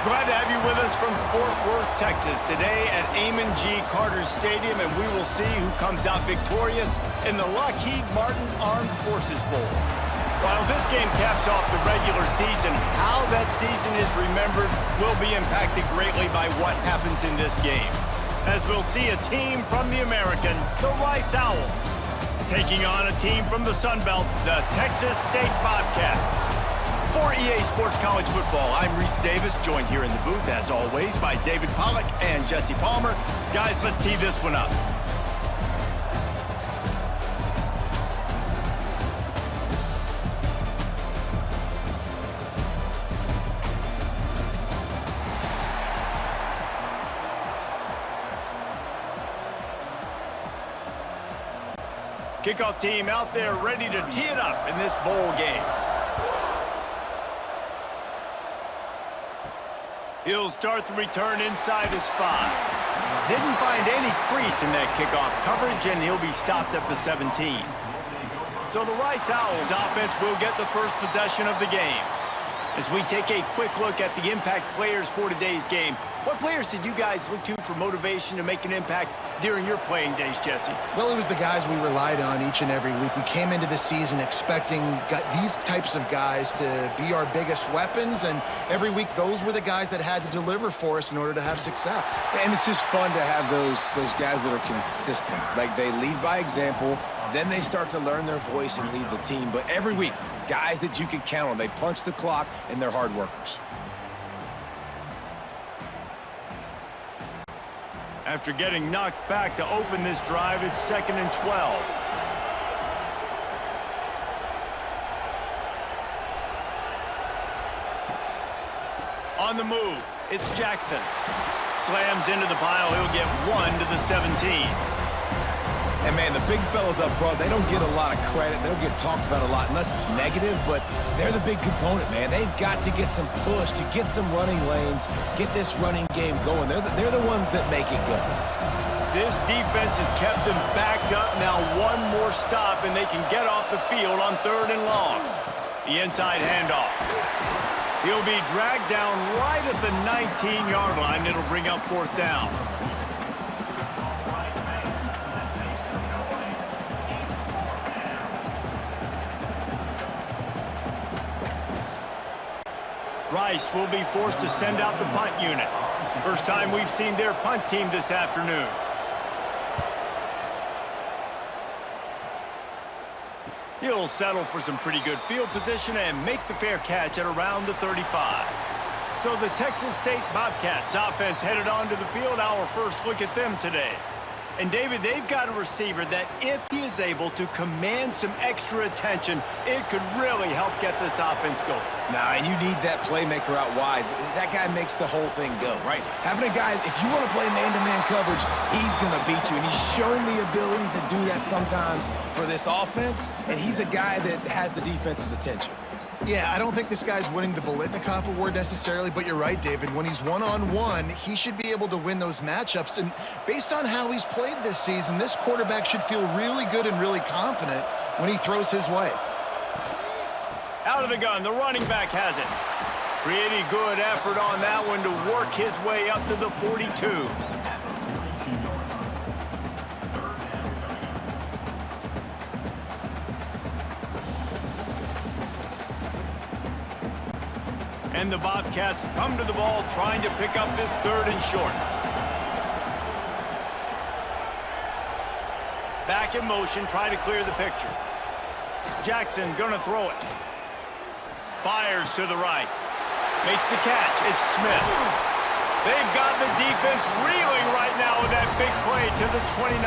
Glad to have you with us from Fort Worth, Texas, today at Amon G. Carter Stadium, and we will see who comes out victorious in the Lockheed Martin Armed Forces Bowl. While this game caps off the regular season, how that season is remembered will be impacted greatly by what happens in this game. As we'll see a team from the American, the Rice Owls, taking on a team from the Sun Belt, the Texas State Bobcats. For EA Sports College Football, I'm Reese Davis, joined here in the booth, as always, by David Pollack and Jesse Palmer. Guys, let's tee this one up. Kickoff team out there ready to tee it up in this bowl game. He'll start the return inside his 5. Didn't find any crease in that kickoff coverage, and he'll be stopped at the 17. So the Rice Owls offense will get the first possession of the game. As we take a quick look at the impact players for today's game, what players did you guys look to for motivation to make an impact during your playing days, Jesse? Well, it was the guys we relied on each and every week. We came into the season expecting these types of guys to be our biggest weapons, and every week those were the guys that had to deliver for us in order to have success. And it's just fun to have those guys that are consistent. Like, they lead by example, then they start to learn their voice and lead the team. But every week, guys that you can count on. They punch the clock, and they're hard workers. After getting knocked back to open this drive, it's 2nd and 12. On the move, it's Jackson. Slams into the pile. He'll get 1 to the 17. And, man, the big fellas up front, they don't get a lot of credit. They don't get talked about a lot unless it's negative, but they're the big component, man. They've got to get some push, to get some running lanes, get this running game going. They're the ones that make it go. This defense has kept them backed up. Now one more stop, and they can get off the field on 3rd and long. The inside handoff. He'll be dragged down right at the 19-yard line. It'll bring up 4th down. Rice will be forced to send out the punt unit. First time we've seen their punt team this afternoon. He'll settle for some pretty good field position and make the fair catch at around the 35. So the Texas State Bobcats offense headed onto the field. Our first look at them today. And, David, they've got a receiver that if he is able to command some extra attention, it could really help get this offense going. Nah, and you need that playmaker out wide. That guy makes the whole thing go, right? Having a guy, if you want to play man-to-man coverage, he's going to beat you. And he's shown the ability to do that sometimes for this offense, and he's a guy that has the defense's attention. Yeah, I don't think this guy's winning the Bolitnikoff Award necessarily, but you're right, David. When he's one-on-one, he should be able to win those matchups. And based on how he's played this season, this quarterback should feel really good and really confident when he throws his way. Out of the gun, the running back has it. Pretty good effort on that one to work his way up to the 42. And the Bobcats come to the ball trying to pick up this 3rd and short. Back in motion, trying to clear the picture. Jackson gonna throw it. Fires to the right. Makes the catch. It's Smith. They've got the defense reeling right now with that big play to the 29.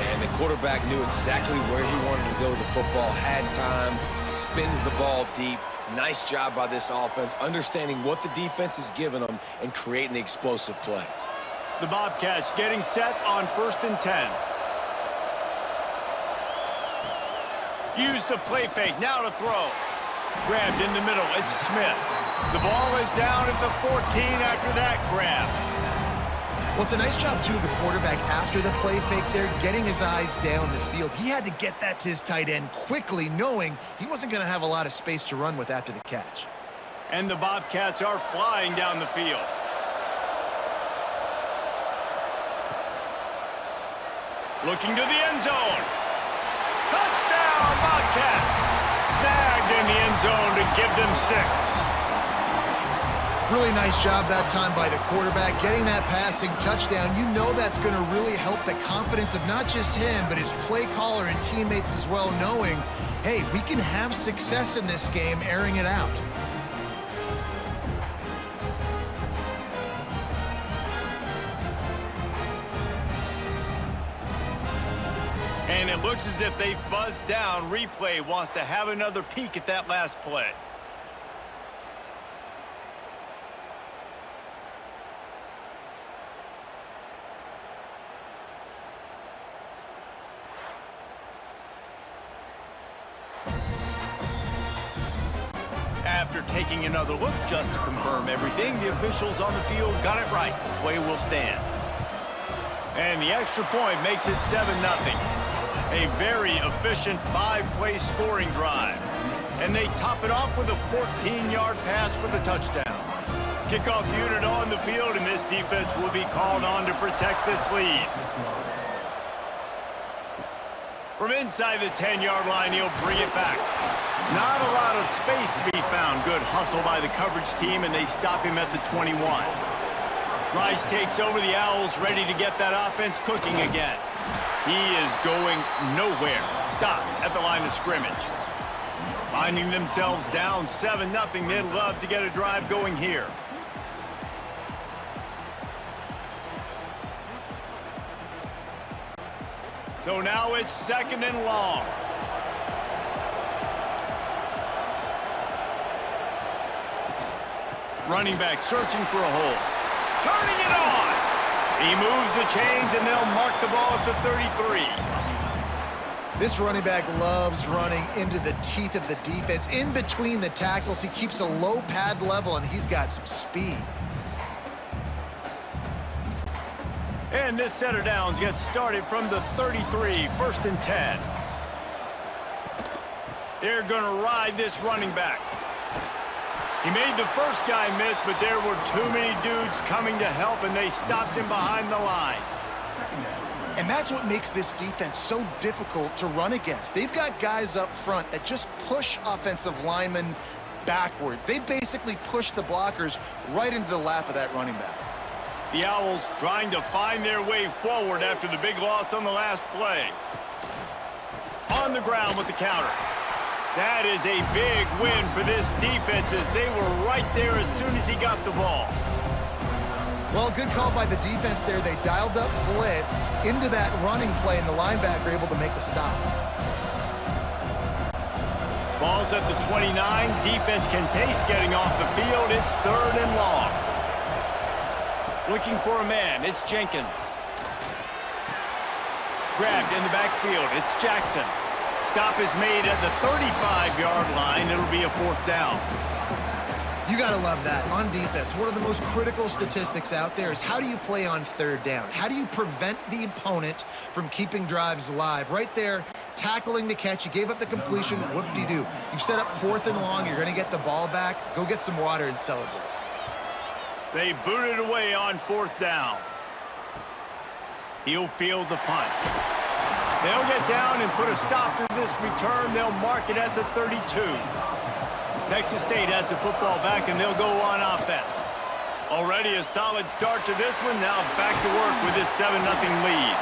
And the quarterback knew exactly where he wanted to go with the football, had time, spins the ball deep. Nice job by this offense, understanding what the defense is giving them and creating the explosive play. The Bobcats getting set on 1st and 10. Use the play fake, now to throw. Grabbed in the middle, it's Smith. The ball is down at the 14 after that grab. Well, it's a nice job, too, of the quarterback after the play fake there, getting his eyes down the field. He had to get that to his tight end quickly, knowing he wasn't going to have a lot of space to run with after the catch. And the Bobcats are flying down the field. Looking to the end zone. Touchdown, Bobcats! Snagged in the end zone to give them 6. Really nice job that time by the quarterback, getting that passing touchdown. You know that's going to really help the confidence of not just him, but his play caller and teammates as well, knowing, hey, we can have success in this game airing it out. And it looks as if they've buzzed down. Replay wants to have another peek at that last play. After taking another look just to confirm everything, the officials on the field got it right. Play will stand. And the extra point makes it 7-0. A very efficient 5-play scoring drive. And they top it off with a 14-yard pass for the touchdown. Kickoff unit on the field, and this defense will be called on to protect this lead. From inside the 10-yard line, he'll bring it back. Not a lot of space to be found. Good hustle by the coverage team, and they stop him at the 21. Rice takes over the Owls, ready to get that offense cooking again. He is going nowhere. Stop at the line of scrimmage. Finding themselves down 7-0, they'd love to get a drive going here. So now it's 2nd and long. Running back searching for a hole. Turning it on. He moves the chains, and they'll mark the ball at the 33. This running back loves running into the teeth of the defense. In between the tackles, he keeps a low pad level, and he's got some speed. And this set of downs gets started from the 33, 1st and 10. They're going to ride this running back. He made the first guy miss, but there were too many dudes coming to help, and they stopped him behind the line. And that's what makes this defense so difficult to run against. They've got guys up front that just push offensive linemen backwards. They basically push the blockers right into the lap of that running back. The Owls trying to find their way forward after the big loss on the last play. On the ground with the counter. That is a big win for this defense, as they were right there as soon as he got the ball. Well, good call by the defense there. They dialed up blitz into that running play, and the linebacker able to make the stop. Ball's at the 29. Defense can taste getting off the field. It's 3rd and long. Looking for a man. It's Jenkins. Grabbed in the backfield. It's Jackson. Stop is made at the 35-yard line. It'll be a 4th down. You got to love that. On defense, one of the most critical statistics out there is how do you play on 3rd down? How do you prevent the opponent from keeping drives alive? Right there, tackling the catch. You gave up the completion. Whoop-de-doo. You've set up 4th and long. You're going to get the ball back. Go get some water and celebrate. They boot it away on 4th down. He'll field the punt. They'll get down and put a stop to this return. They'll mark it at the 32. Texas State has the football back, and they'll go on offense. Already a solid start to this one. Now back to work with this 7-0 lead.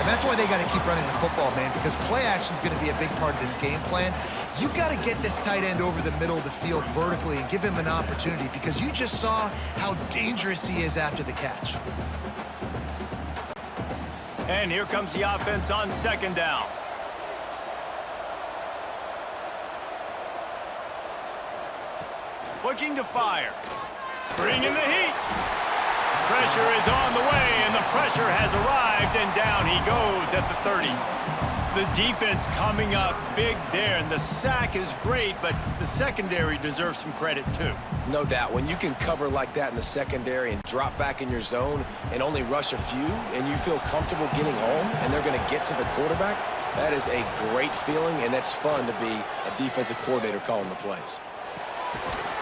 And that's why they got to keep running the football, man, because play action is going to be a big part of this game plan. You've got to get this tight end over the middle of the field vertically and give him an opportunity, because you just saw how dangerous he is after the catch. And here comes the offense on 2nd down. Looking to fire. Bringing the heat. Pressure is on the way, and the pressure has arrived, and down he goes at the 30. The defense coming up big there, and the sack is great, but the secondary deserves some credit too. No doubt. When you can cover like that in the secondary and drop back in your zone and only rush a few, and you feel comfortable getting home, and they're going to get to the quarterback, that is a great feeling, and that's fun to be a defensive coordinator calling the plays.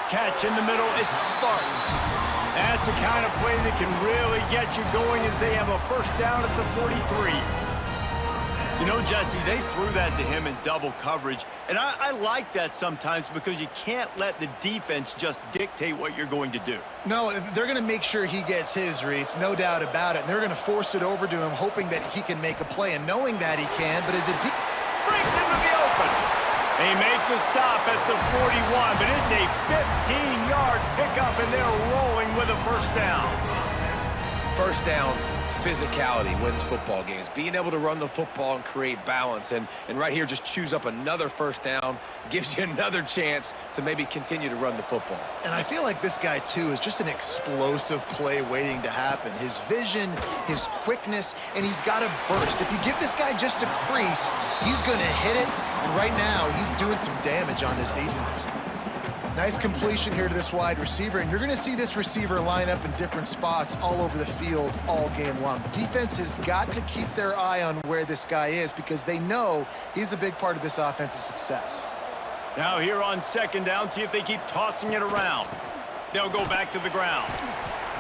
catch in the middle. It's Spartans. That's the kind of play that can really get you going as they have a first down at the 43. You know, Jesse, they threw that to him in double coverage, and I like that sometimes because you can't let the defense just dictate what you're going to do. No, they're going to make sure he gets his, Reese, no doubt about it. And they're going to force it over to him, hoping that he can make a play, and knowing that he can, but as a brings into the open. They make the stop at the 41, but it's a 15-yard pickup, and they're rolling with a first down. First down, physicality wins football games. Being able to run the football and create balance, and right here just choose up another first down, gives you another chance to maybe continue to run the football. And I feel like this guy, too, is just an explosive play waiting to happen. His vision, his quickness, and he's got a burst. If you give this guy just a crease, he's going to hit it, and right now he's doing some damage on this defense. Nice completion here to this wide receiver, and you're going to see this receiver line up in different spots all over the field all game long. Defense has got to keep their eye on where this guy is because they know he's a big part of this offense's success. Now here on second down, see if they keep tossing it around. They'll go back to the ground.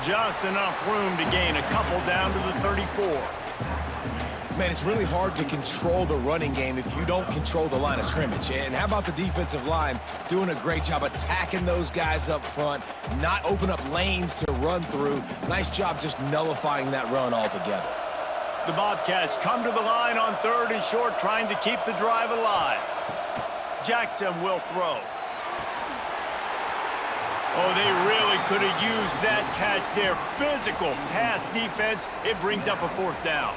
Just enough room to gain a couple down to the 34. Man, it's really hard to control the running game if you don't control the line of scrimmage. And how about the defensive line doing a great job attacking those guys up front, not open up lanes to run through. Nice job just nullifying that run altogether. The Bobcats come to the line on 3rd and short, trying to keep the drive alive. Jackson will throw. Oh, they really could have used that catch there. Physical pass defense. It brings up a 4th down.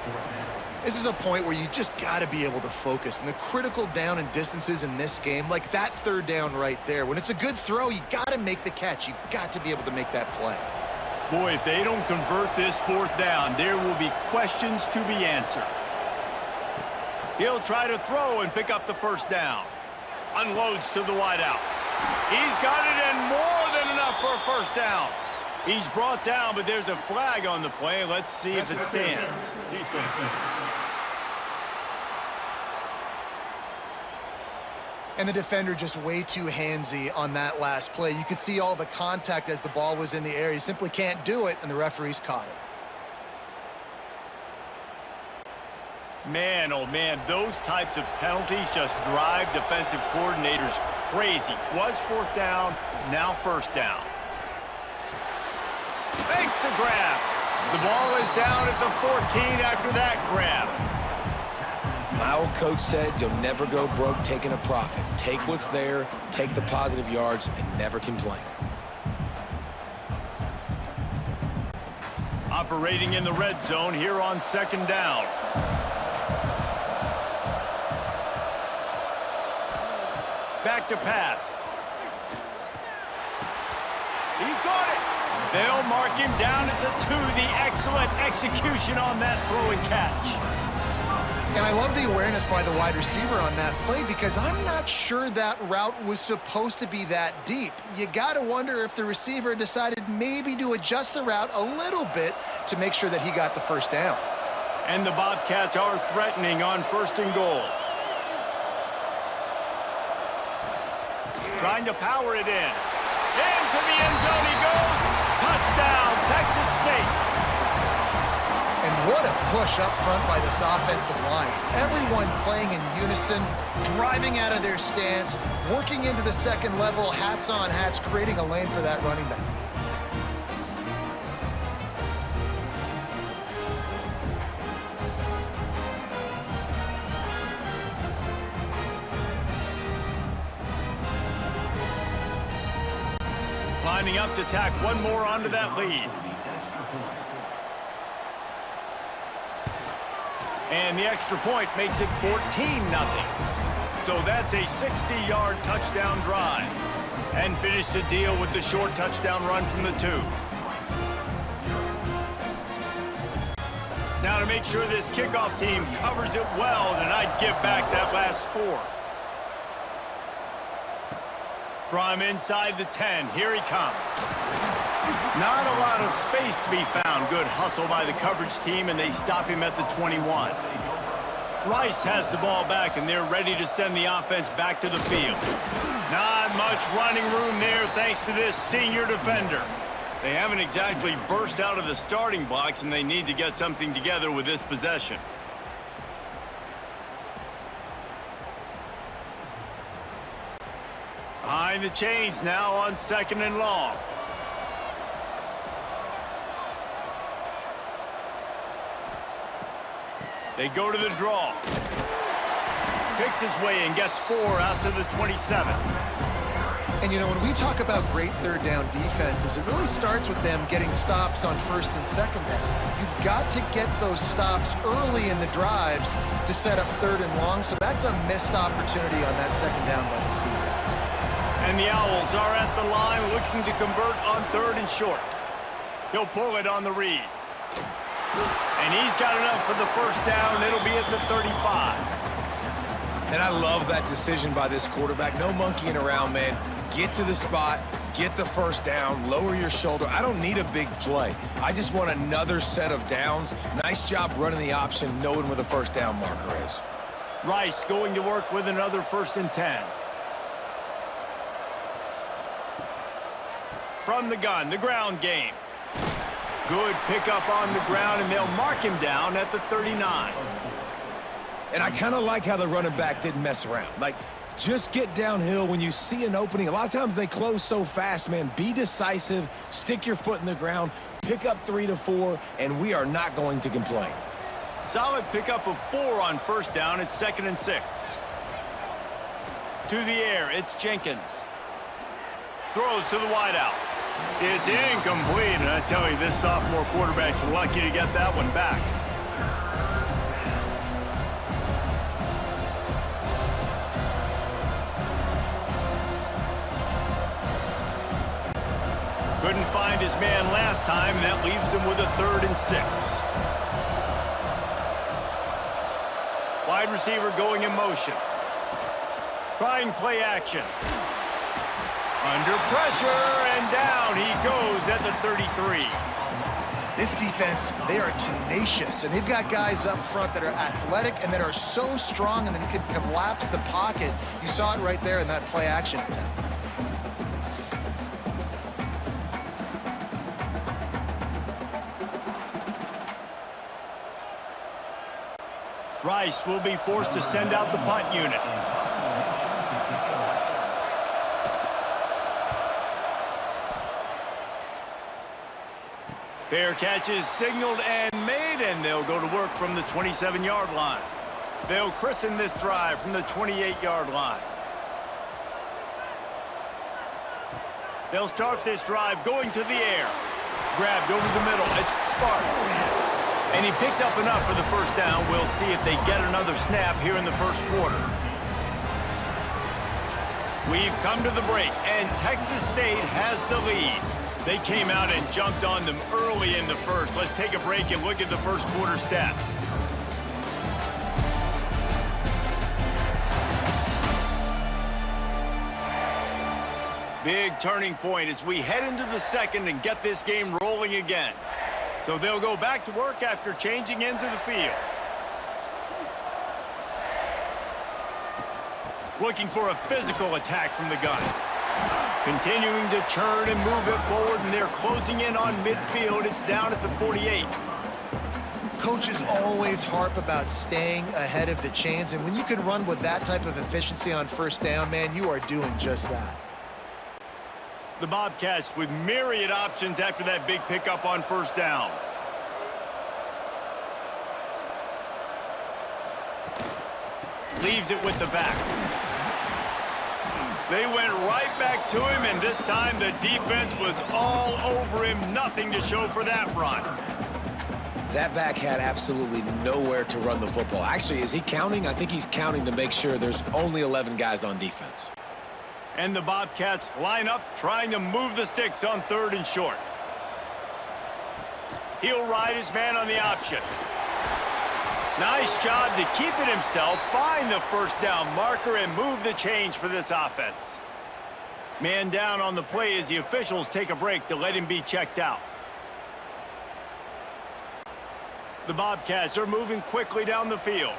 This is a point where you just got to be able to focus. And the critical down and distances in this game, like that 3rd down right there, when it's a good throw, you got to make the catch. You got to be able to make that play. Boy, if they don't convert this 4th down, there will be questions to be answered. He'll try to throw and pick up the first down. Unloads to the wideout. He's got it in more than enough for a first down. He's brought down, but there's a flag on the play. Let's see if it stands. And the defender just way too handsy on that last play. You could see all the contact as the ball was in the air. He simply can't do it, and the referees caught it. Man, oh man, those types of penalties just drive defensive coordinators crazy. Was 4th down, now first down. Thanks to grab. The ball is down at the 14 after that grab. My old coach said you'll never go broke taking a profit. Take what's there, take the positive yards, and never complain. Operating in the red zone here on 2nd down. Back to pass. He got it. They'll mark him down at the 2. The excellent execution on that throw and catch. And I love the awareness by the wide receiver on that play because I'm not sure that route was supposed to be that deep. You got to wonder if the receiver decided maybe to adjust the route a little bit to make sure that he got the first down. And the Bobcats are threatening on 1st and goal. Trying to power it in. Into the end zone he goes. Touchdown, Texas State. And what a push up front by this offensive line. Everyone playing in unison, driving out of their stance, working into the 2nd level, hats on hats, creating a lane for that running back. Lining up to tack one more onto that lead. And the extra point makes it 14-0. So that's a 60-yard touchdown drive. And finish the deal with the short touchdown run from the 2. Now to make sure this kickoff team covers it well, then I'd give back that last score. From inside the 10, here he comes. Not a lot of space to be found. Good hustle by the coverage team, and they stop him at the 21. Rice has the ball back, and they're ready to send the offense back to the field. Not much running room there thanks to this senior defender. They haven't exactly burst out of the starting blocks, and they need to get something together with this possession. Behind the chains now on 2nd and long. They go to the draw. Picks his way and gets 4 out to the 27. And, you know, when we talk about great third down defenses, it really starts with them getting stops on 1st and 2nd down. You've got to get those stops early in the drives to set up 3rd and long, so that's a missed opportunity on that 2nd down by this defense. And the Owls are at the line looking to convert on 3rd and short. He'll pull it on the read. And he's got enough for the 1st down. It'll be at the 35. And I love that decision by this quarterback. No monkeying around, man. Get to the spot, get the 1st down, lower your shoulder. I don't need a big play. I just want another set of downs. Nice job running the option, knowing where the 1st down marker is. Rice going to work with another 1st and 10. From the gun, the ground game. Good pickup on the ground, and they'll mark him down at the 39. And I kind of like how the running back didn't mess around. Like, just get downhill when you see an opening. A lot of times they close so fast, man. Be decisive, stick your foot in the ground, pick up 3 to 4, and we are not going to complain. Solid pickup of 4 on 1st down. It's 2nd and 6. To the air, it's Jenkins. Throws to the wideout. It's incomplete, and I tell you, this sophomore quarterback's lucky to get that one back. Couldn't find his man last time, and that leaves him with a 3rd and 6. Wide receiver going in motion. Trying play action. Under pressure, and down he goes at the 33. This defense, they are tenacious, and they've got guys up front that are athletic and that are so strong and that can collapse the pocket. You saw it right there in that play action attempt. Rice will be forced to send out the punt unit. Fair catch is signaled and made, and they'll go to work from the 27-yard line. They'll christen this drive from the 28-yard line. They'll start this drive going to the air. Grabbed over the middle. It's Sparks. And he picks up enough for the 1st down. We'll see if they get another snap here in the 1st quarter. We've come to the break, and Texas State has the lead. They came out and jumped on them early in the 1st. Let's take a break and look at the 1st quarter stats. Big turning point as we head into the 2nd and get this game rolling again. So they'll go back to work after changing into the field. Looking for a physical attack from the gun. Continuing to churn and move it forward, and they're closing in on midfield. It's down at the 48. Coaches always harp about staying ahead of the chains, and when you can run with that type of efficiency on 1st down, man, you are doing just that. The Bobcats with myriad options after that big pickup on 1st down. Leaves it with the back. They went right back to him, and this time the defense was all over him. Nothing to show for that run. That back had absolutely nowhere to run the football. Actually, is he counting? I think he's counting to make sure there's only 11 guys on defense. And the Bobcats line up, trying to move the sticks on 3rd and short. He'll ride his man on the option. Nice job to keep it himself, find the 1st down marker, and move the change for this offense. Man down on the play as the officials take a break to let him be checked out. The Bobcats are moving quickly down the field.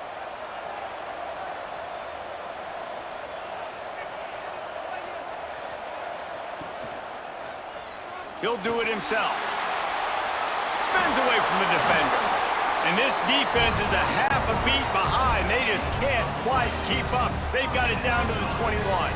He'll do it himself. Spins away from the defender. And this defense is a half a beat behind. They just can't quite keep up. They've got it down to the 21.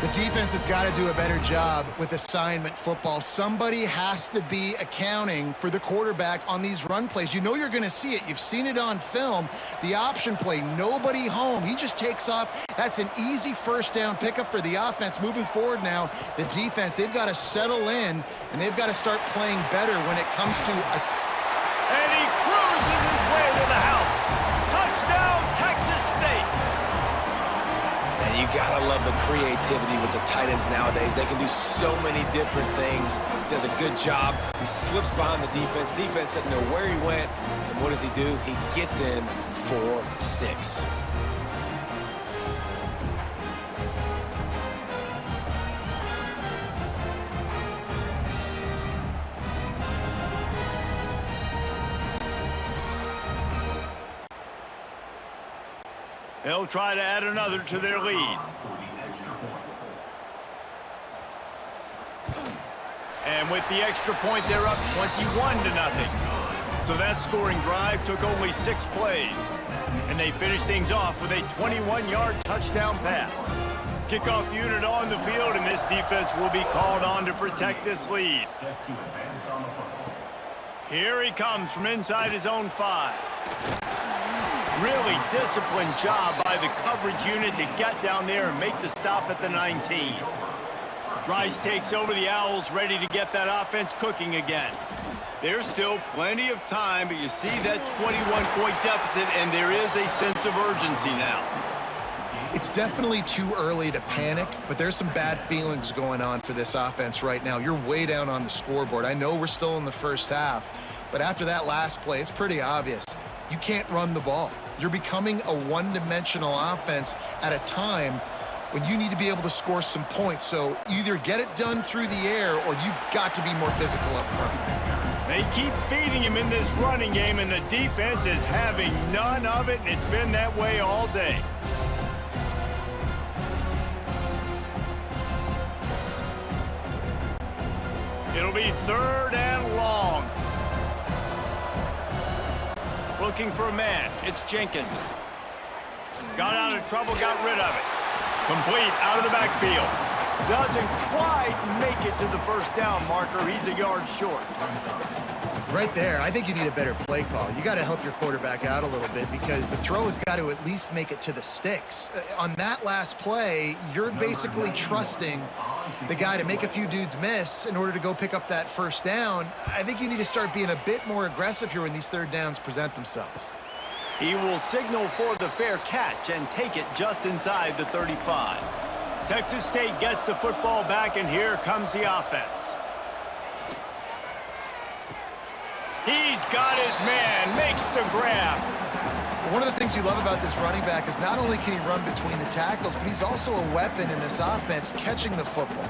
The defense has got to do a better job with assignment football. Somebody has to be accounting for the quarterback on these run plays. You know you're going to see it. You've seen it on film. The option play, nobody home. He just takes off. That's an easy first down pickup for the offense. Moving forward now, the defense, they've got to settle in, and they've got to start playing better when it comes to And he cruises his way to the house. Touchdown, Texas State. And you gotta love the creativity with the tight ends nowadays. They can do so many different things. He does a good job. He slips behind the defense. Defense doesn't know where he went. And what does he do? He gets in for 6. They'll try to add another to their lead. And with the extra point, they're up 21-0. So that scoring drive took only 6 plays. And they finished things off with a 21-yard touchdown pass. Kickoff unit on the field, and this defense will be called on to protect this lead. Here he comes from inside his own 5. Really disciplined job by the coverage unit to get down there and make the stop at the 19. Rice takes over the Owls, ready to get that offense cooking again. There's still plenty of time, but you see that 21-point deficit, and there is a sense of urgency now. It's definitely too early to panic, but there's some bad feelings going on for this offense right now. You're way down on the scoreboard. I know we're still in the first half, but after that last play, it's pretty obvious. You can't run the ball. You're becoming a one-dimensional offense at a time when you need to be able to score some points. So either get it done through the air or you've got to be more physical up front. They keep feeding him in this running game, and the defense is having none of it, and it's been that way all day. It'll be 3rd and long. Looking for a man. It's Jenkins. Got out of trouble, got rid of it. Complete out of the backfield. Doesn't quite make it to the first down marker. He's a yard short. Right there, I think you need a better play call. You got to help your quarterback out a little bit because the throw has got to at least make it to the sticks. On that last play, you're basically trusting the guy to make a few dudes miss in order to go pick up that first down. I think you need to start being a bit more aggressive here when these 3rd downs present themselves. He will signal for the fair catch and take it just inside the 35. Texas State gets the football back, and here comes the offense. He's got his man, makes the grab. One of the things you love about this running back is not only can he run between the tackles, but he's also a weapon in this offense, catching the football.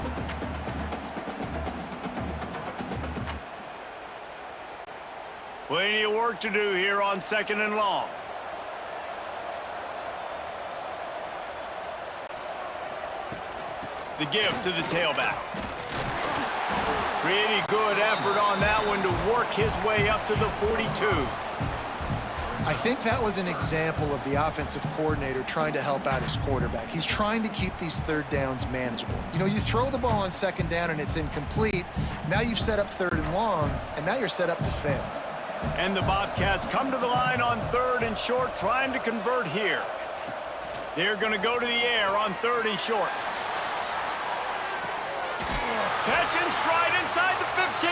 Plenty of work to do here on 2nd and long. The give to the tailback. Pretty good effort on that one to work his way up to the 42. I think that was an example of the offensive coordinator trying to help out his quarterback. He's trying to keep these 3rd downs manageable. You know, you throw the ball on 2nd down and it's incomplete. Now you've set up 3rd and long, and now you're set up to fail. And the Bobcats come to the line on 3rd and short, trying to convert here. They're going to go to the air on 3rd and short. Catch and stride inside the 15.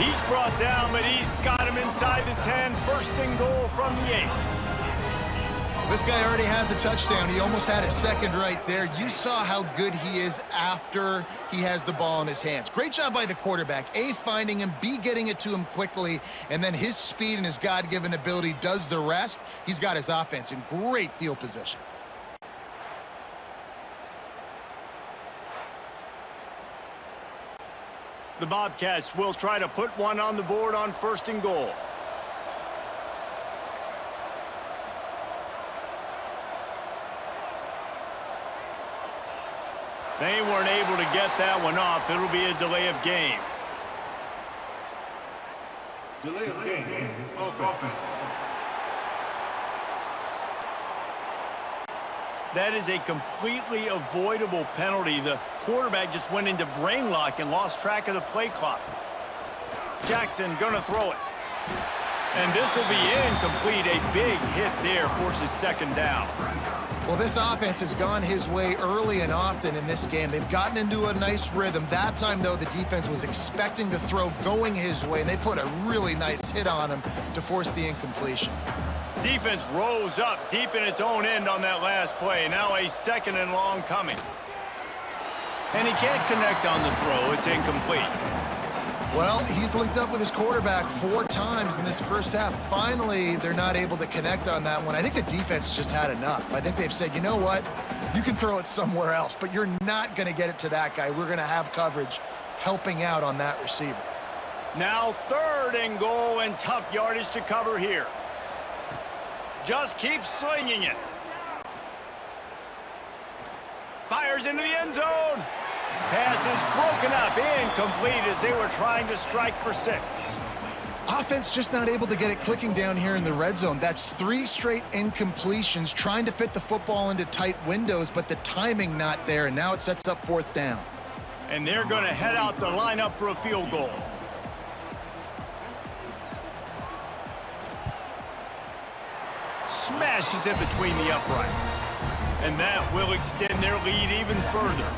He's brought down, but he's got him inside the 10. 1st and goal from the 8. This guy already has a touchdown. He almost had a 2nd right there. You saw how good he is after he has the ball in his hands. Great job by the quarterback. A, finding him, B, getting it to him quickly, and then his speed and his God-given ability does the rest. He's got his offense in great field position. The Bobcats will try to put one on the board on 1st and goal. They weren't able to get that one off. It'll be a delay of game. Delay of game. Offense. That is a completely avoidable penalty. The quarterback just went into brain lock and lost track of the play clock. Jackson gonna throw it. And this will be incomplete. A big hit there forces second down. Well, this offense has gone his way early and often in this game. They've gotten into a nice rhythm. That time, though, the defense was expecting the throw going his way, and they put a really nice hit on him to force the incompletion. Defense rose up deep in its own end on that last play. Now a second and long coming. And he can't connect on the throw. It's incomplete. Well, he's linked up with his quarterback 4 times in this first half. Finally, they're not able to connect on that one. I think the defense just had enough. I think they've said, you know what? You can throw it somewhere else, but you're not going to get it to that guy. We're going to have coverage helping out on that receiver. Now 3rd and goal and tough yardage to cover here. Just keep slinging it. Fires into the end zone. Pass is broken up, incomplete as they were trying to strike for 6. Offense just not able to get it clicking down here in the red zone. That's 3 straight incompletions, trying to fit the football into tight windows, but the timing not there, and now it sets up 4th down. And they're going to head out to line up for a field goal. Smashes it between the uprights. And that will extend their lead even further.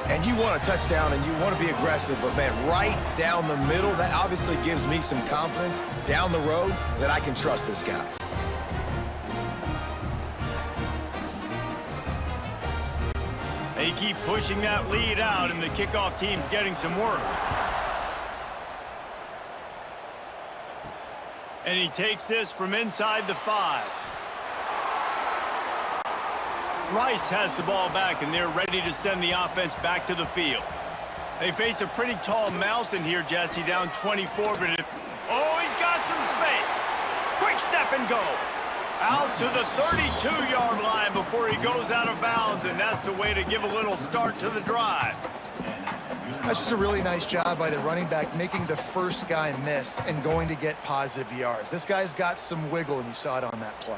And you want a touchdown and you want to be aggressive, but man, right down the middle, that obviously gives me some confidence down the road that I can trust this guy. They keep pushing that lead out, and the kickoff team's getting some work. And he takes this from inside the 5. Rice has the ball back, and they're ready to send the offense back to the field. They face a pretty tall mountain here, Jesse, down 24, but oh, he's got some space. Quick step and go. Out to the 32-yard line before he goes out of bounds, and that's the way to give a little start to the drive. That's just a really nice job by the running back, making the first guy miss and going to get positive yards. This guy's got some wiggle, and you saw it on that play.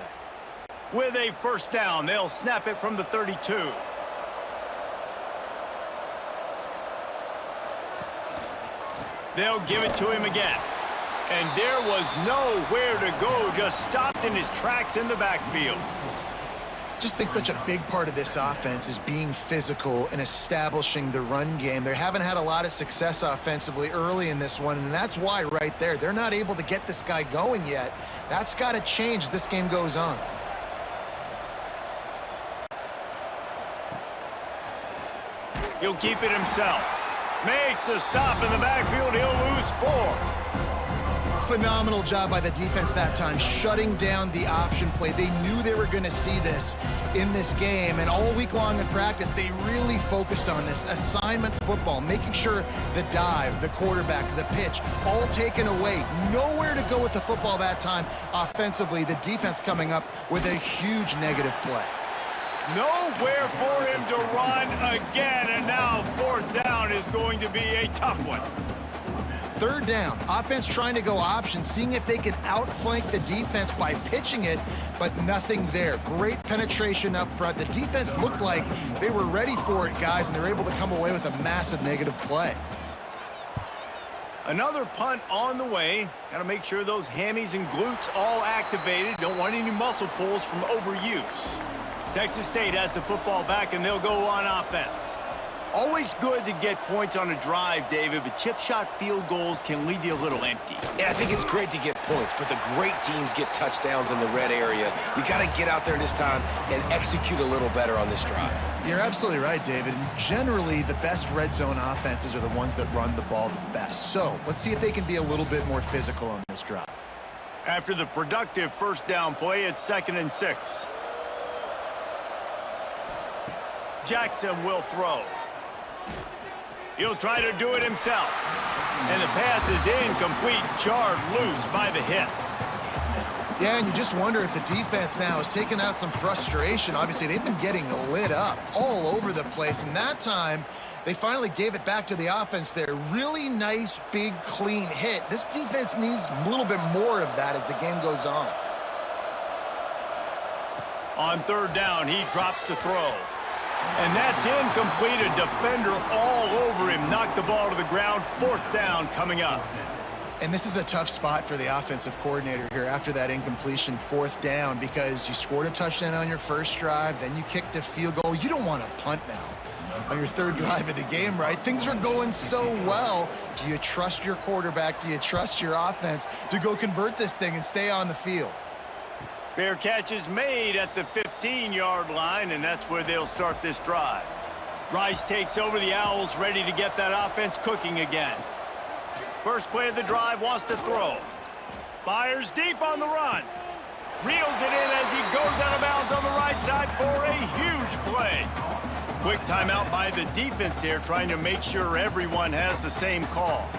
With a first down, they'll snap it from the 32. They'll give it to him again. And there was nowhere to go, just stopped in his tracks in the backfield. Just think such a big part of this offense is being physical and establishing the run game. They haven't had a lot of success offensively early in this one, and that's why right there, they're not able to get this guy going yet. That's got to change as this game goes on. He'll keep it himself. Makes a stop in the backfield. He'll lose 4. Phenomenal job by the defense that time, shutting down the option play. They knew they were going to see this in this game, and all week long in practice, they really focused on this assignment football, making sure the dive, the quarterback, the pitch, all taken away. Nowhere to go with the football that time offensively. The defense coming up with a huge negative play. Nowhere for him to run again, and now 4th down is going to be a tough one. 3rd down, offense trying to go option, seeing if they can outflank the defense by pitching it, but nothing there. Great penetration up front. The defense looked like they were ready for it, guys, and they're able to come away with a massive negative play. Another punt on the way. Got to make sure those hammies and glutes all activated. Don't want any muscle pulls from overuse. Texas State has the football back, and they'll go on offense. Always good to get points on a drive, David, but chip shot field goals can leave you a little empty. Yeah, I think it's great to get points, but the great teams get touchdowns in the red area. You got to get out there this time and execute a little better on this drive. You're absolutely right, David. And generally, the best red zone offenses are the ones that run the ball the best. So let's see if they can be a little bit more physical on this drive. After the productive first down play, it's 2nd and 6. Jackson will throw. He'll try to do it himself. And the pass is incomplete, jarred loose by the hit. Yeah, and you just wonder if the defense now has taken out some frustration. Obviously, they've been getting lit up all over the place, and that time, they finally gave it back to the offense there. Really nice, big, clean hit. This defense needs a little bit more of that as the game goes on. On third down, he drops to throw. And that's incomplete. A defender all over him. Knocked the ball to the ground. Fourth down coming up. And this is a tough spot for the offensive coordinator here after that incompletion, fourth down, because you scored a touchdown on your first drive, then you kicked a field goal. You don't want to punt now on your third drive of the game, right? Things are going so well. Do you trust your quarterback? Do you trust your offense to go convert this thing and stay on the field? Fair catch is made at the 15-yard line, and that's where they'll start this drive. Rice takes over. The Owls ready to get that offense cooking again. First play of the drive, wants to throw. Fires deep on the run. Reels it in as he goes out of bounds on the right side for a huge play. Quick timeout by the defense here, trying to make sure everyone has the same call.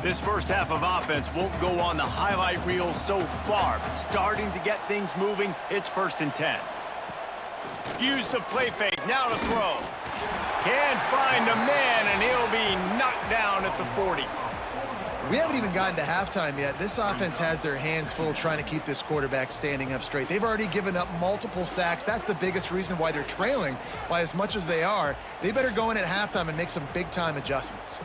This first half of offense won't go on the highlight reel so far, but starting to get things moving, it's 1st and 10. Use the play fake, now to throw. Can't find a man, and he'll be knocked down at the 40. We haven't even gotten to halftime yet. This offense has their hands full trying to keep this quarterback standing up straight. They've already given up multiple sacks. That's the biggest reason why they're trailing by as much as they are. They better go in at halftime and make some big-time adjustments.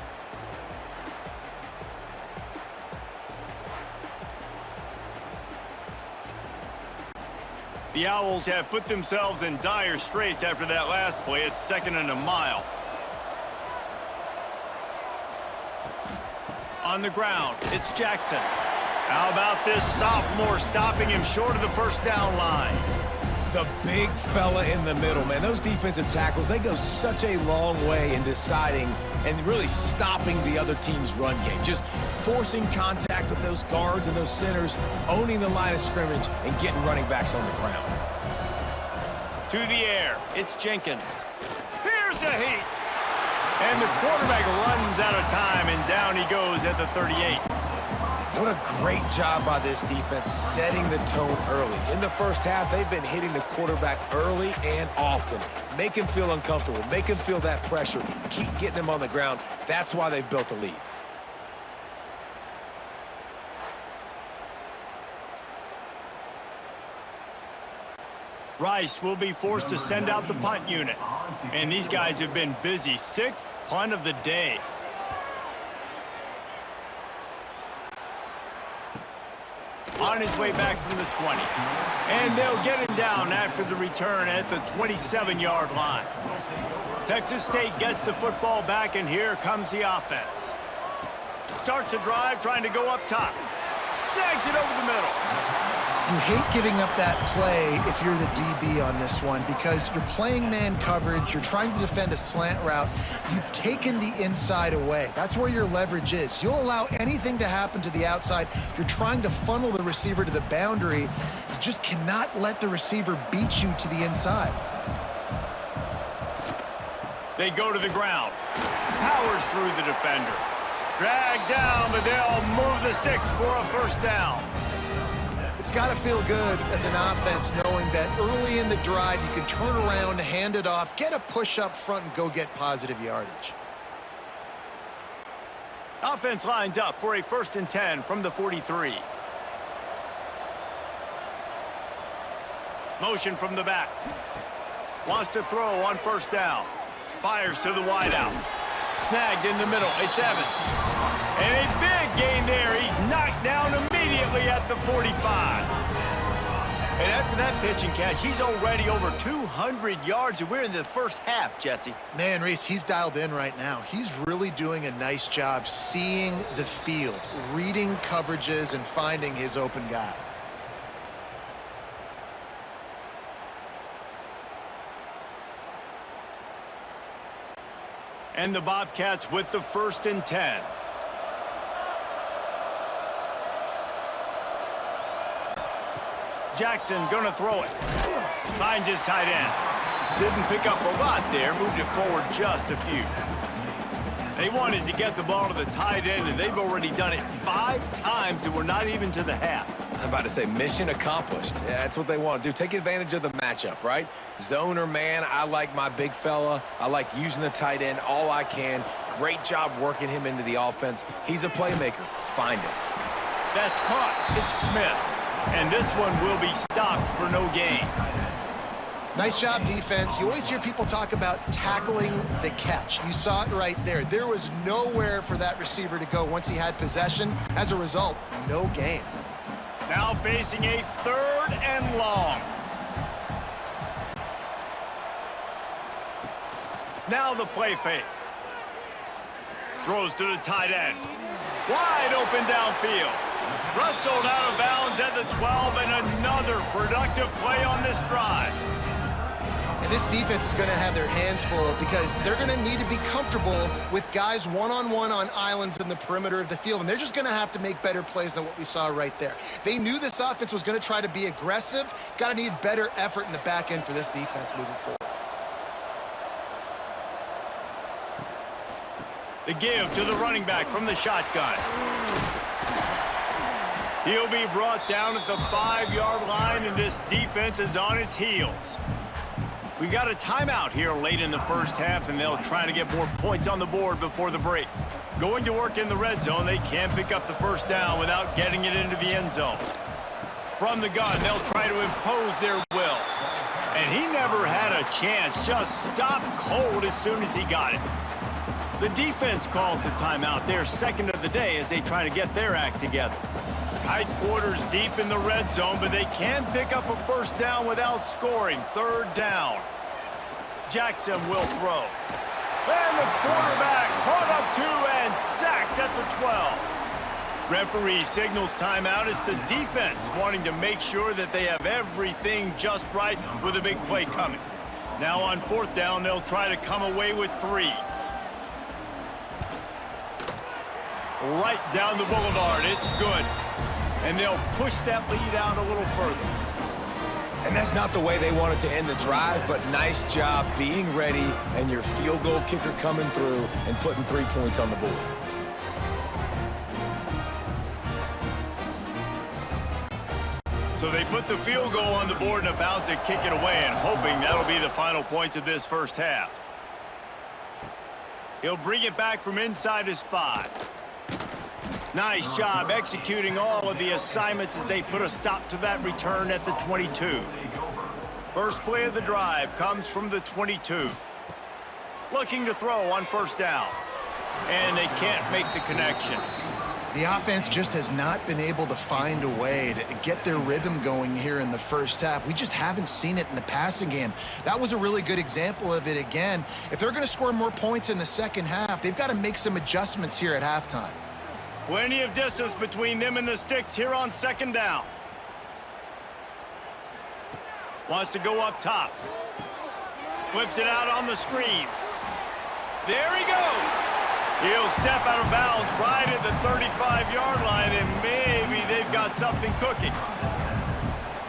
The Owls have put themselves in dire straits after that last play. It's 2nd and a mile. On the ground, it's Jackson. How about this sophomore stopping him short of the first down line? The big fella in the middle, man. Those defensive tackles, they go such a long way in deciding and really stopping the other team's run game. Just forcing contact with those guards and those centers, owning the line of scrimmage, and getting running backs on the ground. To the air, it's Jenkins. Here's a heat. And the quarterback runs out of time, and down he goes at the 38. What a great job by this defense setting the tone early. In the first half, they've been hitting the quarterback early and often. Make him feel uncomfortable. Make him feel that pressure. Keep getting him on the ground. That's why they've built a lead. Rice will be forced to send out the punt unit. And these guys have been busy. 6th punt of the day. On his way back from the 20. And they'll get him down after the return at the 27-yard line. Texas State gets the football back, and here comes the offense. Starts a drive trying to go up top. Snags it over the middle. You hate giving up that play if you're the DB on this one because you're playing man coverage, you're trying to defend a slant route, you've taken the inside away. That's where your leverage is. You'll allow anything to happen to the outside. You're trying to funnel the receiver to the boundary. You just cannot let the receiver beat you to the inside. They go to the ground. Powers through the defender. Dragged down, but they'll move the sticks for a first down. It's got to feel good as an offense knowing that early in the drive you can turn around, hand it off, get a push up front, and go get positive yardage. Offense lines up for a 1st and 10 from the 43. Motion from the back. Wants to throw on first down. Fires to the wideout. Snagged in the middle. It's Evans. And a big gain there. He's knocked down immediately at the 45. And after that pitch and catch, he's already over 200 yards, and we're in the first half, Jesse. Man, Reese, he's dialed in right now. He's really doing a nice job seeing the field, reading coverages, and finding his open guy. And the Bobcats with the 1st and 10. Jackson gonna throw it. Finds his tight end. Didn't pick up a lot there. Moved it forward just a few. They wanted to get the ball to the tight end, and they've already done it 5 times, and we're not even to the half. I'm about to say mission accomplished. Yeah, that's what they want to do. Take advantage of the matchup, right? Zone or man, I like my big fella. I like using the tight end all I can. Great job working him into the offense. He's a playmaker. Find him. That's caught. It's Smith. And this one will be stopped for no gain. Nice job, defense. You always hear people talk about tackling the catch. You saw it right there. There was nowhere for that receiver to go once he had possession. As a result, no gain. Now facing a 3rd and long. Now the play fake. Throws to the tight end. Wide open downfield. Rustled out of bounds at the 12, and another productive play on this drive. And this defense is going to have their hands full because they're going to need to be comfortable with guys one-on-one on islands in the perimeter of the field, and they're just going to have to make better plays than what we saw right there. They knew this offense was going to try to be aggressive. Got to need better effort in the back end for this defense moving forward. The give to the running back from the shotgun. He'll be brought down at the 5-yard line, and this defense is on its heels. We got a timeout here late in the first half, and they'll try to get more points on the board before the break. Going to work in the red zone, they can't pick up the first down without getting it into the end zone. From the gun, they'll try to impose their will. And he never had a chance, just stopped cold as soon as he got it. The defense calls the timeout, their second of the day, as they try to get their act together. Tight quarters deep in the red zone, but they can pick up a first down without scoring. 3rd down. Jackson will throw. And the quarterback caught up 2 and sacked at the 12. Referee signals timeout. It's the defense wanting to make sure that they have everything just right with a big play coming. Now on 4th down, they'll try to come away with 3. Right down the boulevard. It's good. And they'll push that lead out a little further. And that's not the way they wanted to end the drive, but nice job being ready and your field goal kicker coming through and putting 3 points on the board. So they put the field goal on the board and about to kick it away, and hoping that'll be the final points of this first half. He'll bring it back from inside his 5. Nice job executing all of the assignments as they put a stop to that return at the 22. First play of the drive comes from the 22. Looking to throw on 1st down. And they can't make the connection. The offense just has not been able to find a way to get their rhythm going here in the first half. We just haven't seen it in the passing game. That was a really good example of it again. If they're going to score more points in the second half, they've got to make some adjustments here at halftime. Plenty of distance between them and the sticks here on 2nd down. Wants to go up top. Flips it out on the screen. There he goes. He'll step out of bounds right at the 35-yard line, and maybe they've got something cooking.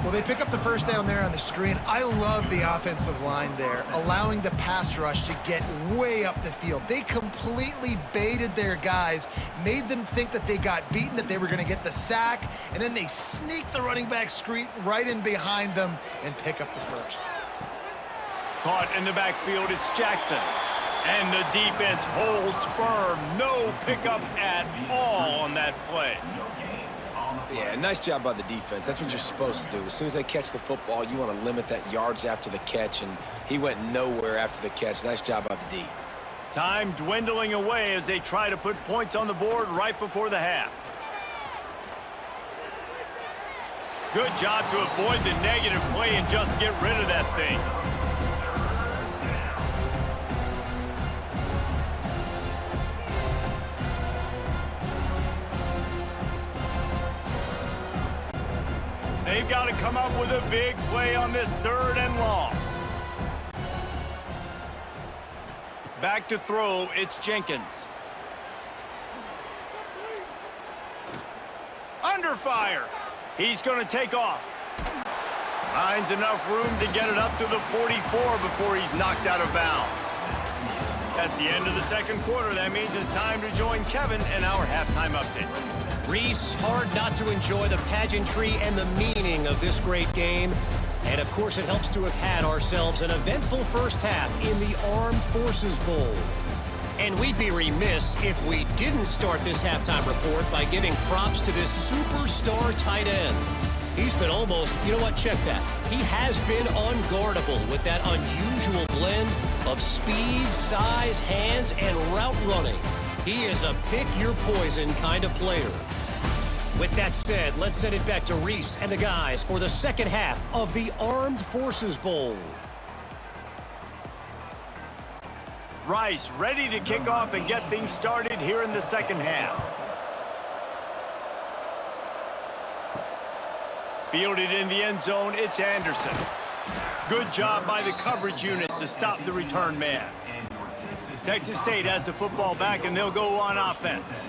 Well, they pick up the first down there on the screen. I love the offensive line there, allowing the pass rush to get way up the field. They completely baited their guys, made them think that they got beaten, that they were going to get the sack, and then they sneak the running back screen right in behind them and pick up the first. Caught in the backfield, it's Jackson. And the defense holds firm. No pickup at all on that play. Yeah, nice job by the defense. That's what you're supposed to do. As soon as they catch the football, you want to limit that yards after the catch, and he went nowhere after the catch. Nice job by the D. Time dwindling away as they try to put points on the board right before the half. Good job to avoid the negative play and just get rid of that thing. They've got to come up with a big play on this 3rd and long. Back to throw, it's Jenkins. Under fire. He's going to take off. Finds enough room to get it up to the 44 before he's knocked out of bounds. That's the end of the second quarter. That means it's time to join Kevin in our halftime update. Reese, hard not to enjoy the pageantry and the meaning of this great game. And, of course, it helps to have had ourselves an eventful first half in the Armed Forces Bowl. And we'd be remiss if we didn't start this halftime report by giving props to this superstar tight end. He's been almost, you know what, check that. He has been unguardable with that unusual blend of speed, size, hands, and route running. He is a pick-your-poison kind of player. With that said, let's send it back to Reese and the guys for the second half of the Armed Forces Bowl. Rice ready to kick off and get things started here in the second half. Fielded in the end zone, it's Anderson. Good job by the coverage unit to stop the return man. Texas State has the football back, and they'll go on offense.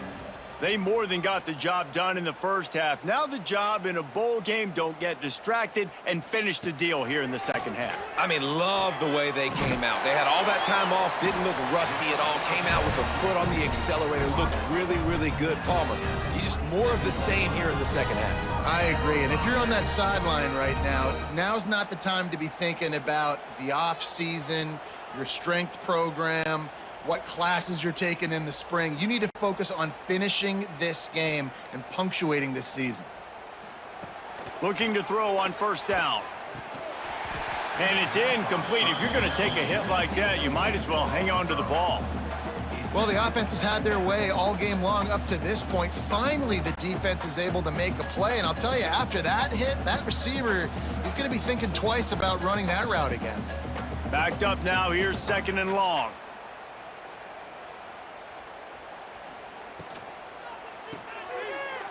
They more than got the job done in the first half. Now the job in a bowl game, don't get distracted and finish the deal here in the second half. I mean, love the way they came out. They had all that time off, didn't look rusty at all, came out with the foot on the accelerator, looked really, really good. Palmer, he's just more of the same here in the second half. I agree, and if you're on that sideline right now, now's not the time to be thinking about the off-season, your strength program, what classes you're taking in the spring. You need to focus on finishing this game and punctuating this season. Looking to throw on first down. And it's incomplete. If you're going to take a hit like that, you might as well hang on to the ball. Well, the offense has had their way all game long up to this point. Finally, the defense is able to make a play. And I'll tell you, after that hit, that receiver, he's going to be thinking twice about running that route again. Backed up now. Here's second and long.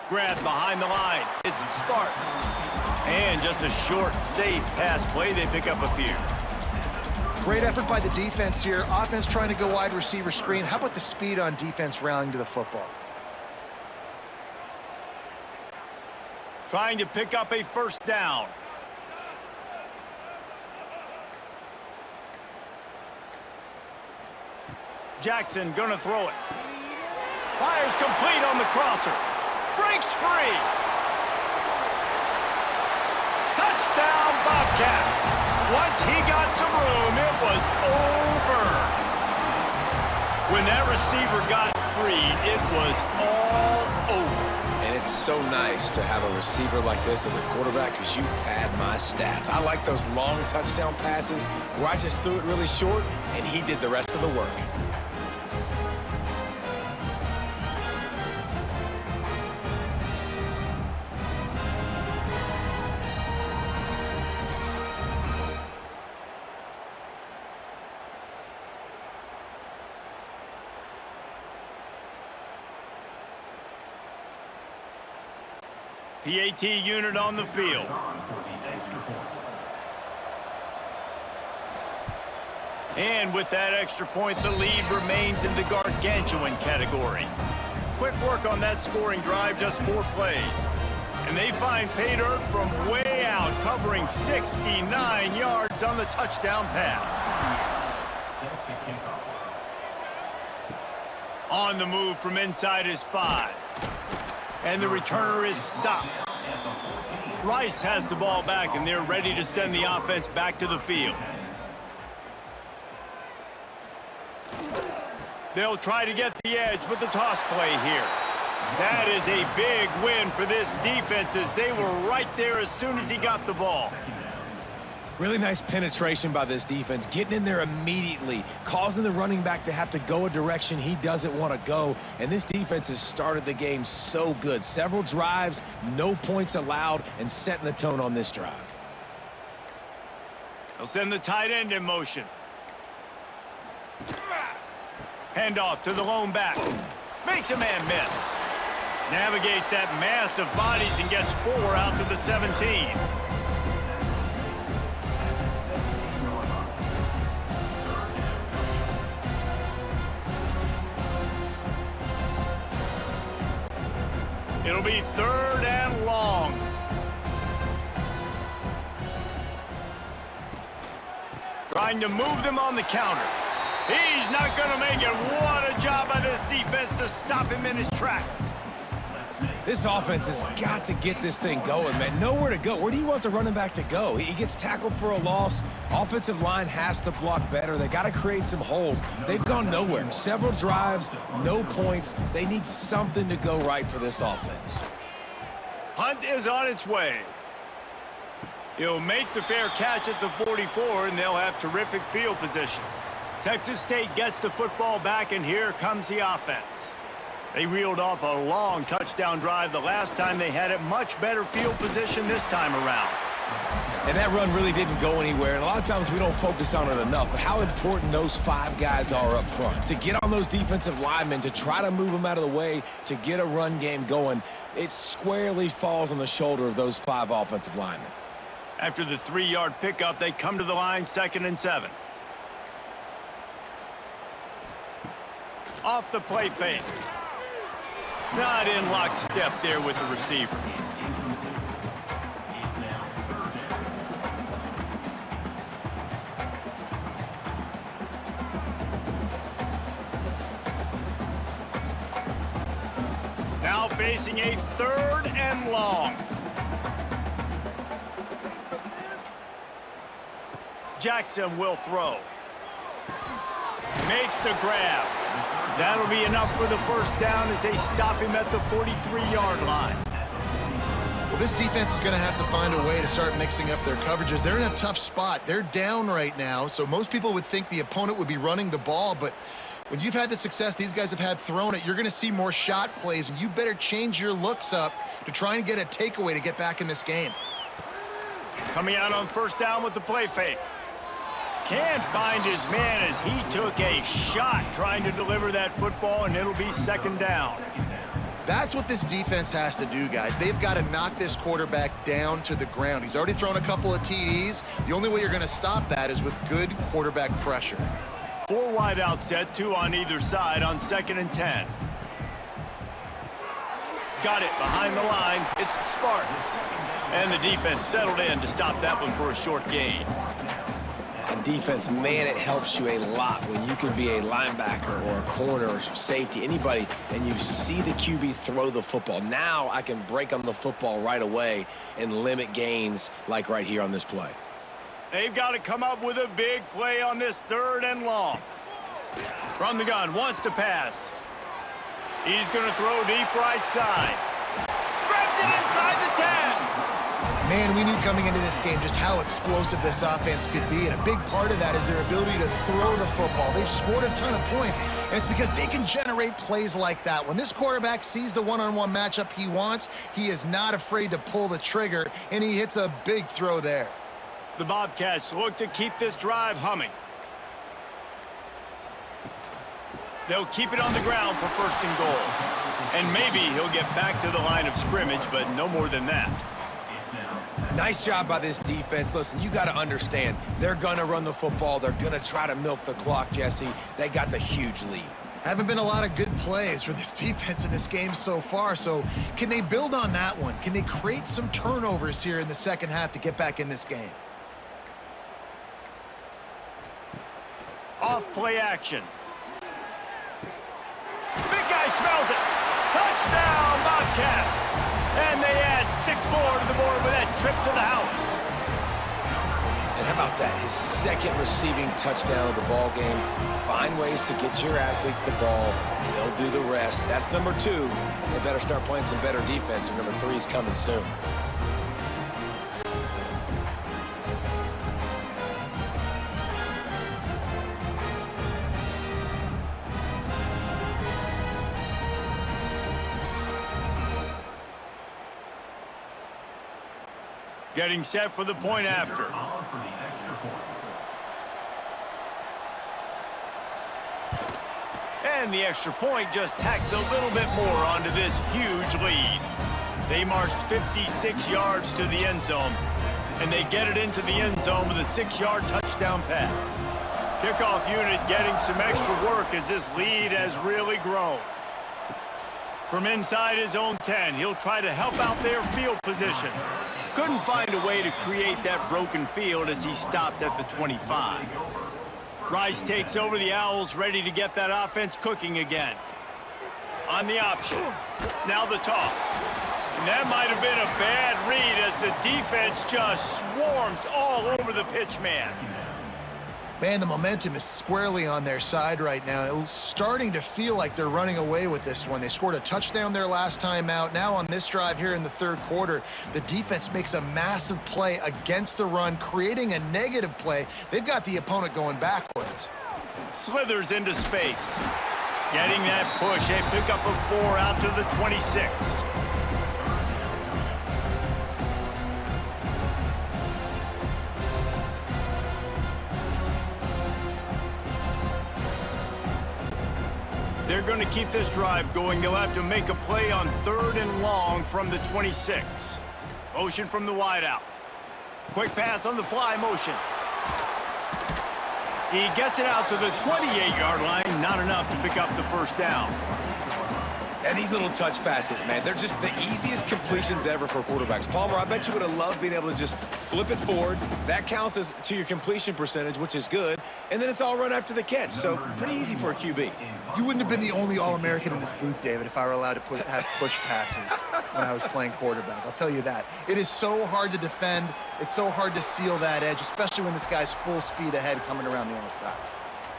Grab behind the line. It's Sparks. And just a short, safe pass play. They pick up a few. Great effort by the defense here. Offense trying to go wide receiver screen. How about the speed on defense rallying to the football? Trying to pick up a first down. Jackson gonna throw it. Fires complete on the crosser. Breaks free. Touchdown, Bobcats. Once he got some room, it was over. When that receiver got free, it was all over. And it's so nice to have a receiver like this as a quarterback because you pad my stats. I like those long touchdown passes where I just threw it really short and he did the rest of the work. PAT unit on the field. And with that extra point, the lead remains in the gargantuan category. Quick work on that scoring drive, just 4 plays. And they find pay dirt from way out, covering 69 yards on the touchdown pass. On the move from inside his 5. And the returner is stopped. Rice has the ball back, and they're ready to send the offense back to the field. They'll try to get the edge with the toss play here. That is a big win for this defense as they were right there as soon as he got the ball. Really nice penetration by this defense, getting in there immediately, causing the running back to have to go a direction he doesn't want to go. And this defense has started the game so good. Several drives, no points allowed, and setting the tone on this drive. They'll send the tight end in motion. Handoff to the lone back. Makes a man miss. Navigates that mass of bodies and gets 4 out to the 17. It'll be 3rd and long. Trying to move them on the counter. He's not going to make it. What a job by this defense to stop him in his tracks. This offense has got to get this thing going, man. Nowhere to go. Where do you want the running back to go? He gets tackled for a loss. Offensive line has to block better. They got to create some holes. They've gone nowhere. Several drives, no points. They need something to go right for this offense. Hunt is on its way. He'll make the fair catch at the 44, and they'll have terrific field position. Texas State gets the football back, and here comes the offense. They reeled off a long touchdown drive the last time. They had it. Much better field position this time around. And that run really didn't go anywhere, and a lot of times we don't focus on it enough, but how important those 5 guys are up front. To get on those defensive linemen, to try to move them out of the way, to get a run game going, it squarely falls on the shoulder of those 5 offensive linemen. After the 3-yard pickup, they come to the line, 2nd and 7. Off the play fake. Not in lockstep there with the receiver. Now facing a 3rd and long. Jackson will throw. Makes the grab. That'll be enough for the first down as they stop him at the 43-yard line. Well, this defense is going to have to find a way to start mixing up their coverages. They're in a tough spot. They're down right now, so most people would think the opponent would be running the ball, but when you've had the success these guys have had throwing it, you're going to see more shot plays, and you better change your looks up to try and get a takeaway to get back in this game. Coming out on 1st down with the play fake. Can't find his man as he took a shot trying to deliver that football, and it'll be 2nd down. That's what this defense has to do, guys. They've got to knock this quarterback down to the ground. He's already thrown a couple of TDs. The only way you're going to stop that is with good quarterback pressure. 4 wide out set, 2 on either side on 2nd and 10. Got it behind the line. It's Spartans. And the defense settled in to stop that one for a short gain. On defense, man, it helps you a lot when you can be a linebacker or a corner or safety, anybody, and you see the QB throw the football. Now I can break on the football right away and limit gains like right here on this play. They've got to come up with a big play on this 3rd and long. From the gun, wants to pass. He's going to throw deep right side. Grabs it inside the 10. Man, we knew coming into this game just how explosive this offense could be, and a big part of that is their ability to throw the football. They've scored a ton of points, and it's because they can generate plays like that. When this quarterback sees the one-on-one matchup he wants, he is not afraid to pull the trigger, and he hits a big throw there. The Bobcats look to keep this drive humming. They'll keep it on the ground for 1st and goal. And maybe he'll get back to the line of scrimmage, but no more than that. Nice job by this defense. Listen, you got to understand, they're going to run the football. They're going to try to milk the clock, Jesse. They got the huge lead. Haven't been a lot of good plays for this defense in this game so far, so can they build on that one? Can they create some turnovers here in the 2nd half to get back in this game? Off play action. Big guy smells it. Touchdown, Bobcats. And they add 6 more to the board with that trip to the house. And how about that? His 2nd receiving touchdown of the ball game. Find ways to get your athletes the ball. They'll do the rest. That's number 2. They better start playing some better defense, or number 3 is coming soon. Getting set for the point after. And the extra point just tacks a little bit more onto this huge lead. They marched 56 yards to the end zone, and they get it into the end zone with a 6-yard touchdown pass. Kickoff unit getting some extra work as this lead has really grown. From inside his own 10, he'll try to help out their field position. Couldn't find a way to create that broken field as he stopped at the 25. Rice takes over the Owls, ready to get that offense cooking again. On the option. Now the toss. And that might have been a bad read as the defense just swarms all over the pitch man. Man, the momentum is squarely on their side right now. It's starting to feel like they're running away with this one. They scored a touchdown their last time out. Now on this drive here in the third quarter, the defense makes a massive play against the run, creating a negative play. They've got the opponent going backwards. Slithers into space. Getting that push, a pickup of 4 out to the 26. They're going to keep this drive going. They'll have to make a play on 3rd and long from the 26. Motion from the wideout. Quick pass on the fly motion. He gets it out to the 28-yard line. Not enough to pick up the first down. And these little touch passes, man, they're just the easiest completions ever for quarterbacks. Palmer, I bet you would have loved being able to just flip it forward. That counts as to your completion percentage, which is good. And then it's all run after the catch. So pretty easy for a QB. You wouldn't have been the only All-American in this booth, David, if I were allowed to have push passes when I was playing quarterback. I'll tell you that. It is so hard to defend. It's so hard to seal that edge, especially when this guy's full speed ahead coming around the outside.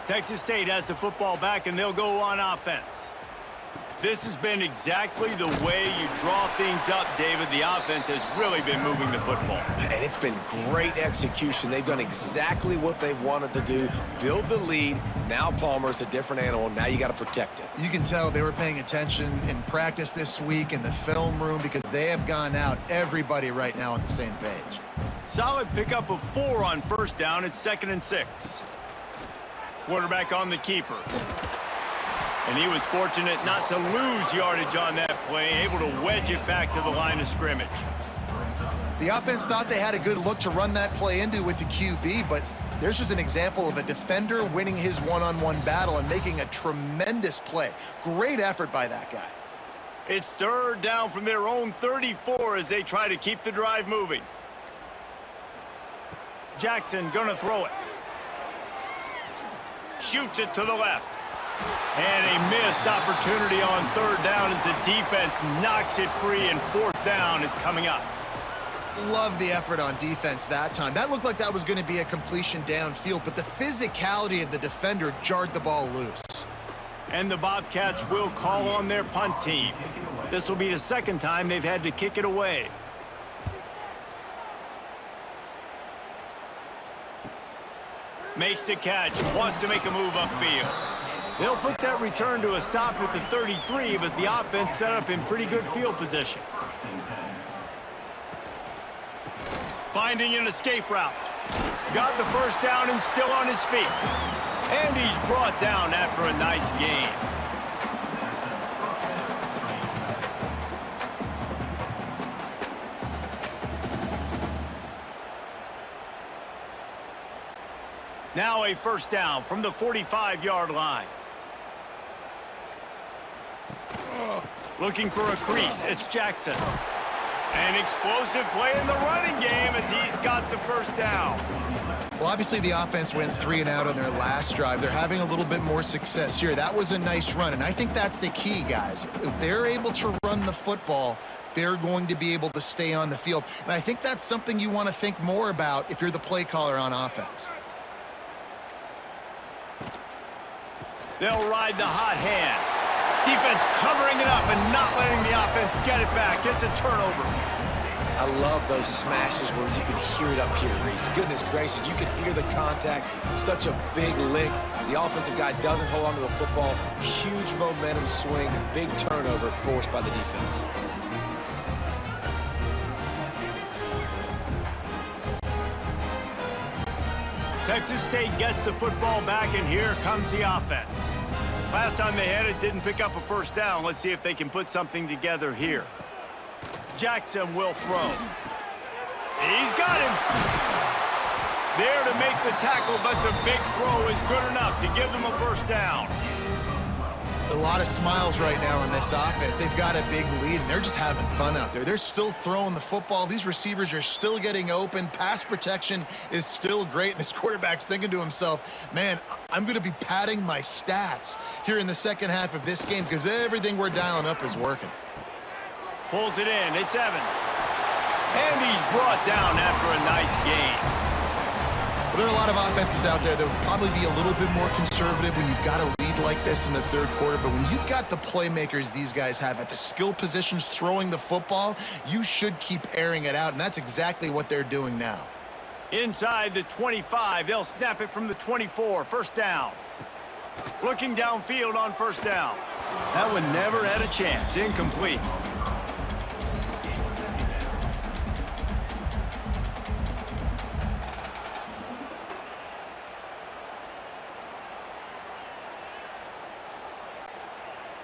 Texas State has the football back, and they'll go on offense. This has been exactly the way you draw things up, David. The offense has really been moving the football. And it's been great execution. They've done exactly what they've wanted to do. Build the lead. Now Palmer's a different animal. Now you got to protect it. You can tell they were paying attention in practice this week in the film room because they have gone out, everybody right now on the same page. Solid pickup of 4 on first down. It's 2nd and 6. Quarterback on the keeper. And he was fortunate not to lose yardage on that play, able to wedge it back to the line of scrimmage. The offense thought they had a good look to run that play into with the QB, but there's just an example of a defender winning his one-on-one battle and making a tremendous play. Great effort by that guy. It's 3rd down from their own 34 as they try to keep the drive moving. Jackson gonna throw it. Shoots it to the left. And a missed opportunity on 3rd down as the defense knocks it free, and 4th down is coming up. Love the effort on defense that time. That looked like that was going to be a completion downfield, but the physicality of the defender jarred the ball loose. And the Bobcats will call on their punt team. This will be the 2nd time they've had to kick it away. Makes the catch, wants to make a move upfield. They'll put that return to a stop at the 33, but the offense set up in pretty good field position. Finding an escape route. Got the first down and still on his feet. And he's brought down after a nice gain. Now a first down from the 45-yard line. Looking for a crease, it's Jackson. An explosive play in the running game as he's got the first down. Well, obviously the offense went 3 and out on their last drive. They're having a little bit more success here. That was a nice run, and I think that's the key, guys. If they're able to run the football, they're going to be able to stay on the field. And I think that's something you want to think more about if you're the play caller on offense. They'll ride the hot hand. Defense covering it up and not letting the offense get it back. It's a turnover. I love those smashes where you can hear it up here, Reese. Goodness gracious, you can hear the contact. Such a big lick. The offensive guy doesn't hold on to the football. Huge momentum swing. Big turnover forced by the defense. Texas State gets the football back, and here comes the offense. Last time they had it, didn't pick up a first down. Let's see if they can put something together here. Jackson will throw. He's got him. There to make the tackle, but the big throw is good enough to give them a first down. A lot of smiles right now on this offense. They've got a big lead, and they're just having fun out there. They're still throwing the football. These receivers are still getting open. Pass protection is still great. This quarterback's thinking to himself, man, I'm going to be padding my stats here in the second half of this game because everything we're dialing up is working. Pulls it in. It's Evans. And he's brought down after a nice gain. Well, there are a lot of offenses out there that would probably be a little bit more conservative when you've got a lead like this in the third quarter. But when you've got the playmakers these guys have at the skill positions throwing the football, you should keep airing it out. And that's exactly what they're doing now. Inside the 25, they'll snap it from the 24. First down. Looking downfield on first down. That one never had a chance. Incomplete.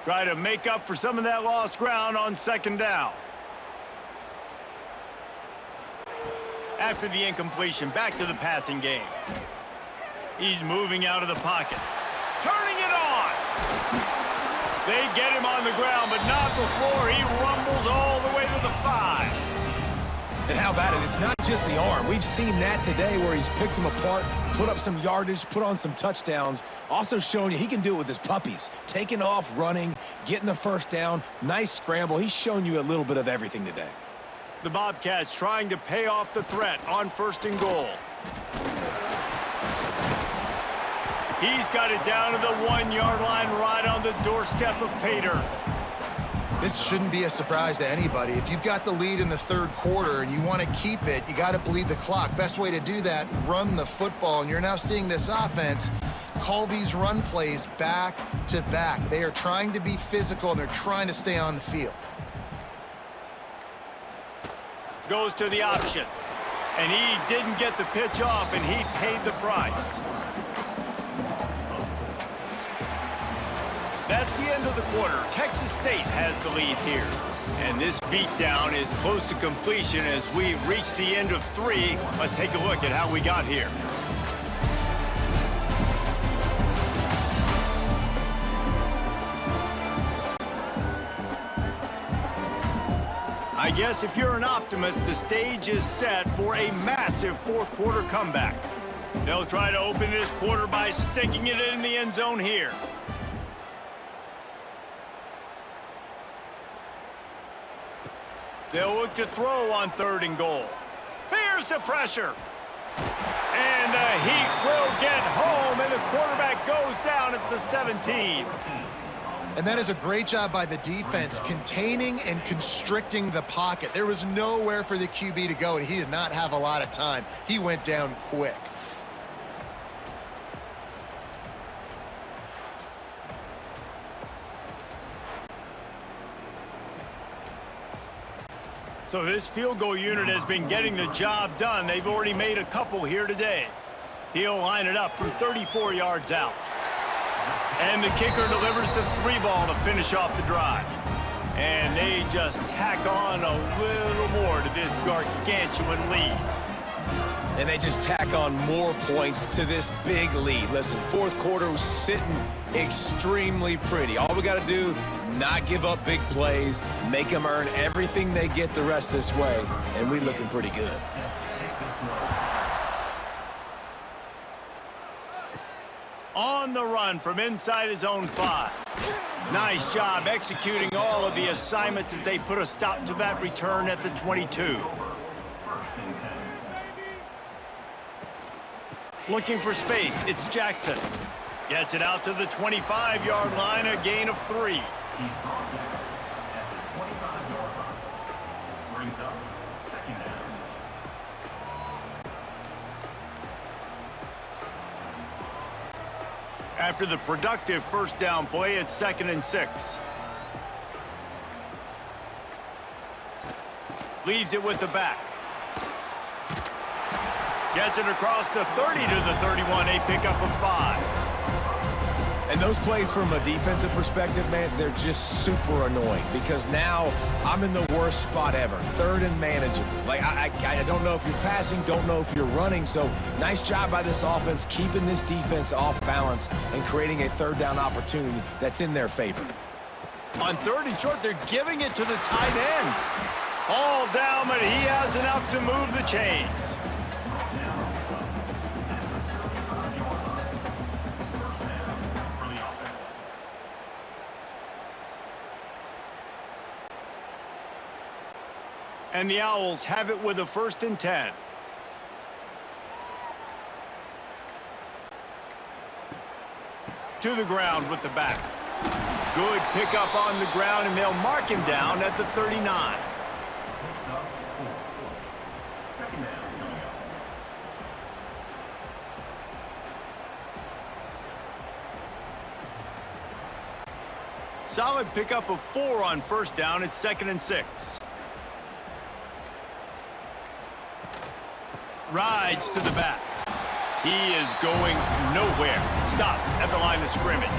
Try to make up for some of that lost ground on second down. After the incompletion, back to the passing game. He's moving out of the pocket. Turning it on! They get him on the ground, but not before he rumbles all the way to the 5. And how about it? It's not just the arm. We've seen that today where he's picked them apart, put up some yardage, put on some touchdowns. Also showing you he can do it with his puppies. Taking off, running, getting the first down. Nice scramble. He's shown you a little bit of everything today. The Bobcats trying to pay off the threat on first and goal. He's got it down to the 1-yard line right on the doorstep of Pater. This shouldn't be a surprise to anybody. If you've got the lead in the third quarter and you want to keep it, you got to bleed the clock. Best way to do that, run the football. And you're now seeing this offense call these run plays back to back. They are trying to be physical, and they're trying to stay on the field. Goes to the option. And he didn't get the pitch off, and he paid the price. That's the end of the quarter. Texas State has the lead here. And this beatdown is close to completion as we've reached the end of 3. Let's take a look at how we got here. I guess if you're an optimist, the stage is set for a massive fourth quarter comeback. They'll try to open this quarter by sticking it in the end zone here. They'll look to throw on third and goal. Here's the pressure. And the Heat will get home, and the quarterback goes down at the 17. And that is a great job by the defense, containing and constricting the pocket. There was nowhere for the QB to go, and he did not have a lot of time. He went down quick. So this field goal unit has been getting the job done. They've already made a couple here today. He'll line it up from 34 yards out. And the kicker delivers the 3-ball to finish off the drive. And they just tack on a little more to this gargantuan lead. And they just tack on more points to this big lead. Listen, fourth quarter was sitting extremely pretty. All we got to do, not give up big plays, make them earn everything they get the rest this way, and we looking pretty good. On the run from inside his own 5. Nice job executing all of the assignments as they put a stop to that return at the 22. Looking for space, it's Jackson. Gets it out to the 25-yard line, a gain of 3. After the productive first down play, it's 2nd and 6. Leaves it with the back. Gets it across the 30 to the 31, a pickup of 5. And those plays from a defensive perspective, man, they're just super annoying because now I'm in the worst spot ever, third and manageable. Like, I don't know if you're passing, don't know if you're running, so nice job by this offense keeping this defense off balance and creating a third down opportunity that's in their favor. On 3rd and short, they're giving it to the tight end. All down, but he has enough to move the chains. And the Owls have it with a 1st and 10. To the ground with the back. Good pickup on the ground, and they'll mark him down at the 39. Solid pickup of 4 on 1st down. It's 2nd and 6. Rides to the back. He is going nowhere. Stop at the line of scrimmage.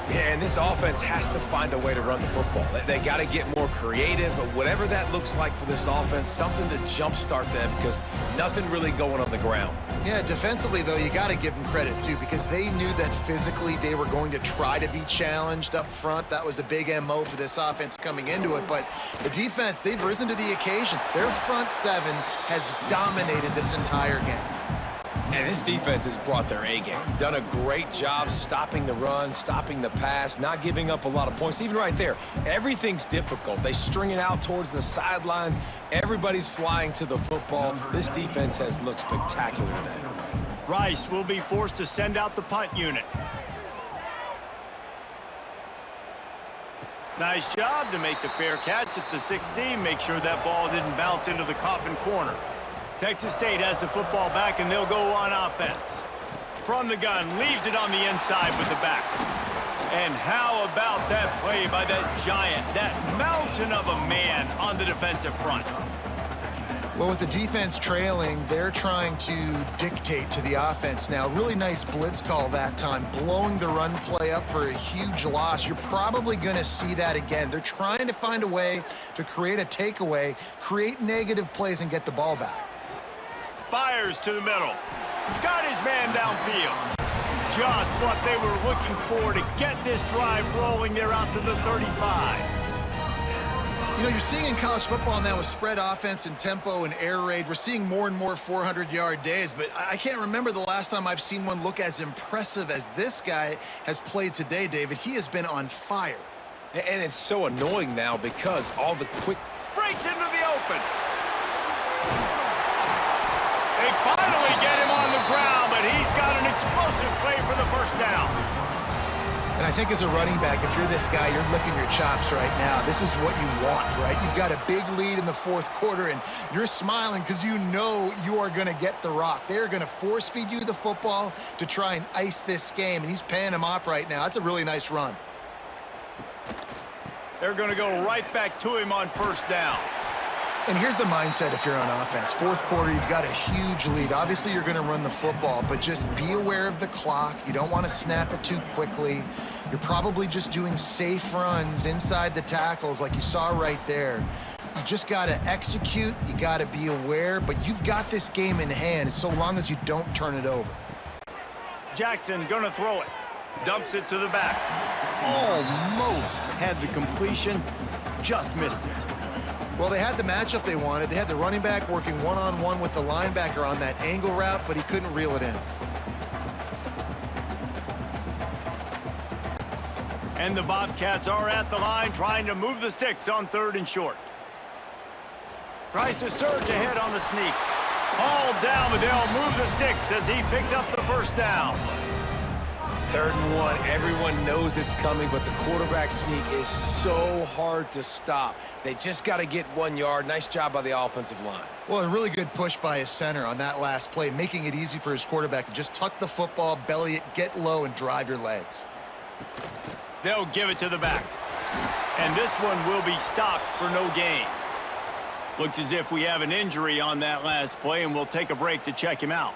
Yeah, and this offense has to find a way to run the football. They got to get more creative, but whatever that looks like for this offense, something to jumpstart them because nothing really going on the ground. Yeah, defensively, though, you got to give them credit, too, because they knew that physically they were going to try to be challenged up front. That was a big MO for this offense coming into it. But the defense, they've risen to the occasion. Their front 7 has dominated this entire game. And this defense has brought their A game. Done a great job stopping the run, stopping the pass, not giving up a lot of points. Even right there, everything's difficult. They string it out towards the sidelines. Everybody's flying to the football. This defense has looked spectacular today. Rice will be forced to send out the punt unit. Nice job to make the fair catch at the 16. Make sure that ball didn't bounce into the coffin corner. Texas State has the football back, and they'll go on offense. From the gun, leaves it on the inside with the back. And how about that play by that giant, that mountain of a man on the defensive front? Well, with the defense trailing, they're trying to dictate to the offense now. Really nice blitz call that time, blowing the run play up for a huge loss. You're probably going to see that again. They're trying to find a way to create a takeaway, create negative plays, and get the ball back. Fires to the middle. Got his man downfield. Just what they were looking for to get this drive rolling. They're out to the 35. You know, you're seeing in college football now with spread offense and tempo and air raid, we're seeing more and more 400-yard days, but I can't remember the last time I've seen one look as impressive as this guy has played today, David. He has been on fire. And it's so annoying now because all the quick... Breaks into the open. They finally get him on the ground, but he's got an explosive play for the 1st down. And I think as a running back, if you're this guy, you're licking your chops right now. This is what you want, right? You've got a big lead in the 4th quarter, and you're smiling because you know you are going to get the rock. They're going to force-feed you the football to try and ice this game, and he's paying him off right now. That's a really nice run. They're going to go right back to him on 1st down. And here's the mindset if you're on offense. 4th quarter, you've got a huge lead. Obviously, you're going to run the football, but just be aware of the clock. You don't want to snap it too quickly. You're probably just doing safe runs inside the tackles like you saw right there. You just got to execute. You got to be aware, but you've got this game in hand so long as you don't turn it over. Jackson going to throw it. Dumps it to the back. Almost had the completion. Just missed it. Well, they had the matchup they wanted. They had the running back working one-on-one with the linebacker on that angle route, but he couldn't reel it in. And the Bobcats are at the line trying to move the sticks on 3rd and short. Tries to surge ahead on the sneak. All down, but they'll move the sticks as he picks up the 1st down. 3rd and 1, everyone knows it's coming, but the quarterback sneak is so hard to stop. They just got to get 1 yard. Nice job by the offensive line. Well, a really good push by his center on that last play, making it easy for his quarterback to just tuck the football, belly it, get low, and drive your legs. They'll give it to the back. And this one will be stopped for no gain. Looks as if we have an injury on that last play, and we'll take a break to check him out.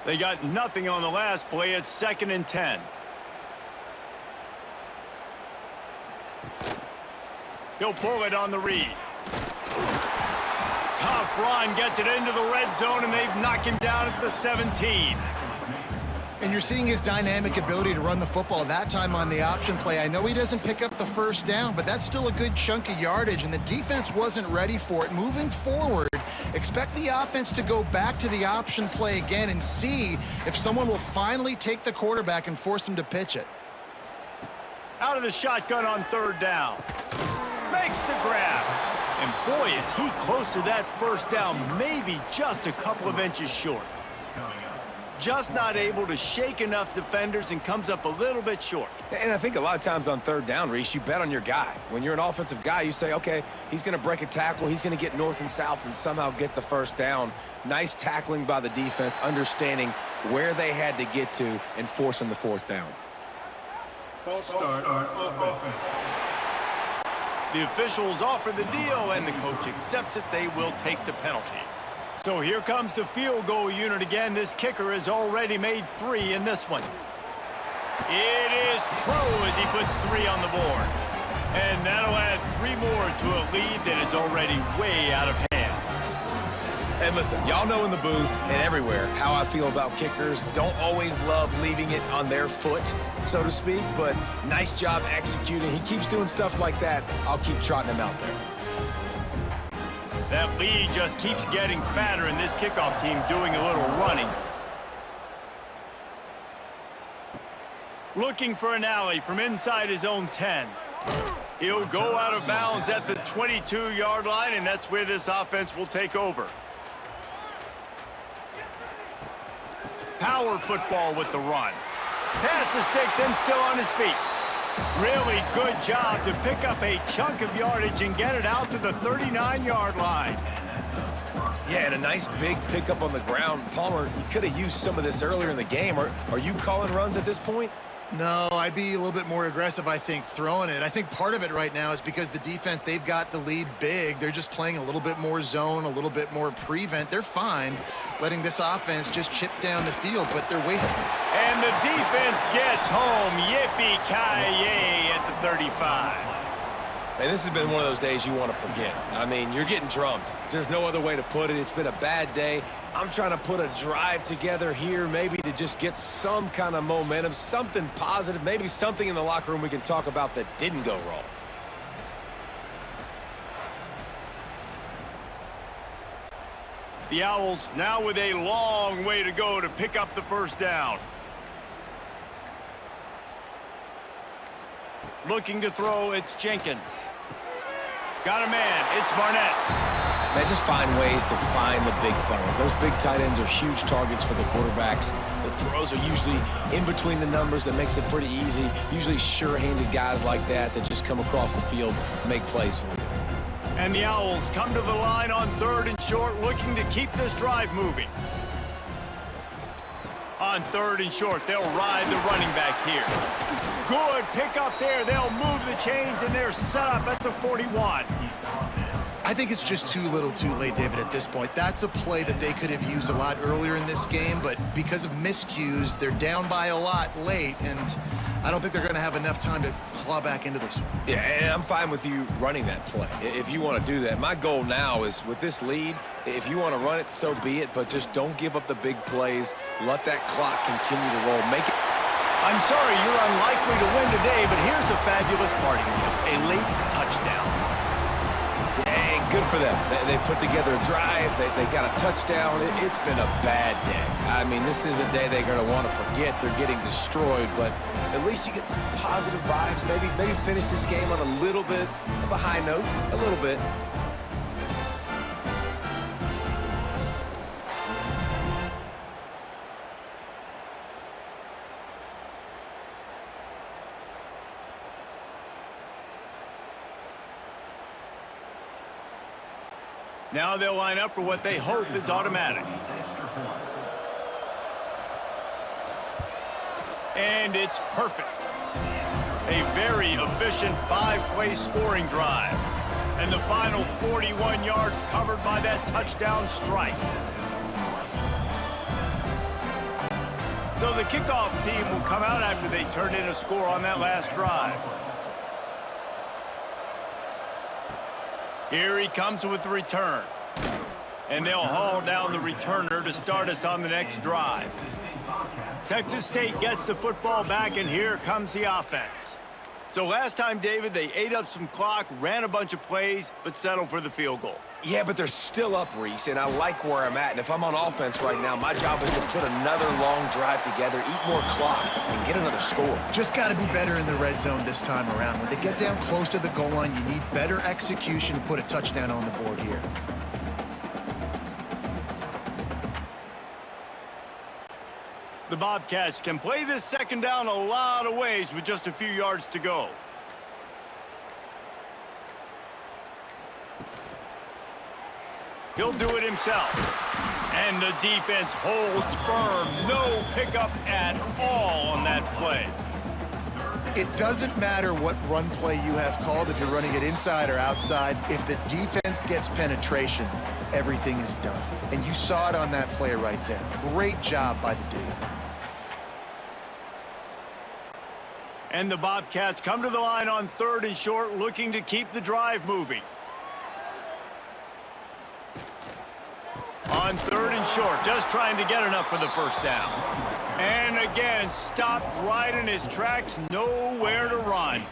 They got nothing on the last play. It's 2nd and 10. He'll pull it on the read. Tough run, gets it into the red zone, and they've knocked him down at the 17. And you're seeing his dynamic ability to run the football, that time on the option play. I know he doesn't pick up the first down, but that's still a good chunk of yardage, and the defense wasn't ready for it. Moving forward, expect the offense to go back to the option play again and see if someone will finally take the quarterback and force him to pitch it. Out of the shotgun on 3rd down. Makes the grab. And boy, is he close to that first down, maybe just a couple of inches short. Just not able to shake enough defenders and comes up a little bit short. And I think a lot of times on 3rd down, Reese, you bet on your guy. When you're an offensive guy, you say, okay, he's going to break a tackle, he's going to get north and south and somehow get the first down. Nice tackling by the defense, understanding where they had to get to and forcing the 4th down. False start on offense. The officials offer the deal, and the coach accepts it. They will take the penalty. So here comes the field goal unit again. This kicker has already made 3 in this one. It is true as he puts 3 on the board. And that'll add 3 more to a lead that is already way out of hand. And listen, y'all know in the booth and everywhere how I feel about kickers. Don't always love leaving it on their foot, so to speak, but nice job executing. He keeps doing stuff like that. I'll keep trotting him out there. That lead just keeps getting fatter, and this kickoff team doing a little running. Looking for an alley from inside his own 10. He'll go out of bounds at the 22-yard line, and that's where this offense will take over. Power football with the run. Pass the sticks and still on his feet. Really good job to pick up a chunk of yardage and get it out to the 39-yard line. Yeah, and a nice big pickup on the ground. Palmer, you could have used some of this earlier in the game. Are you calling runs at this point? No, I'd be a little bit more aggressive, I think, throwing it. I think part of it right now is because the defense, they've got the lead big. They're just playing a little bit more zone, a little bit more prevent. They're fine letting this offense just chip down the field, but they're wasting. And the defense gets home. Yippee-ki-yay at the 35. And this has been one of those days you want to forget. I mean, you're getting drummed. There's no other way to put it. It's been a bad day. I'm trying to put a drive together here, maybe to just get some kind of momentum, something positive, maybe something in the locker room we can talk about that didn't go wrong. The Owls now with a long way to go to pick up the first down. Looking to throw, it's Jenkins. Got a man, it's Barnett. Man, just find ways to find the big funnels. Those big tight ends are huge targets for the quarterbacks. The throws are usually in between the numbers. That makes it pretty easy. Usually sure-handed guys like that just come across the field, make plays for you. And the Owls come to the line on 3rd and short, looking to keep this drive moving. On 3rd and short, they'll ride the running back here. Good pick up there. They'll move the chains, and they're set up at the 41. I think it's just too little too late, David, at this point. That's a play that they could have used a lot earlier in this game, but because of miscues, they're down by a lot late, and I don't think they're going to have enough time to claw back into this one. Yeah, and I'm fine with you running that play if you want to do that. My goal now is with this lead, if you want to run it, so be it, but just don't give up the big plays. Let that clock continue to roll. Make it. I'm sorry you're unlikely to win today, but here's a fabulous parting gift, a late touchdown. Yeah, good for them. They put together a drive. They got a touchdown. It's been a bad day. I mean, this is a day they're going to want to forget. They're getting destroyed, but at least you get some positive vibes. Maybe finish this game on a little bit of a high note, a little bit. Now they'll line up for what they hope is automatic. And it's perfect. A very efficient 5-play scoring drive. And the final 41 yards covered by that touchdown strike. So the kickoff team will come out after they turn in a score on that last drive. Here he comes with the return. And they'll haul down the returner to start us on the next drive. Texas State gets the football back, and here comes the offense. So last time, David, they ate up some clock, ran a bunch of plays, but settled for the field goal. Yeah, but they're still up, Reese, and I like where I'm at. And if I'm on offense right now, my job is to put another long drive together, eat more clock, and get another score. Just got to be better in the red zone this time around. When they get down close to the goal line, you need better execution to put a touchdown on the board here. The Bobcats can play this second down a lot of ways with just a few yards to go. He'll do it himself. And the defense holds firm. No pickup at all on that play. It doesn't matter what run play you have called, if you're running it inside or outside. If the defense gets penetration, everything is done. And you saw it on that play right there. Great job by the D. And the Bobcats come to the line on 3rd and short, looking to keep the drive moving. On 3rd and short, just trying to get enough for the first down. And again, stopped right in his tracks, nowhere to run.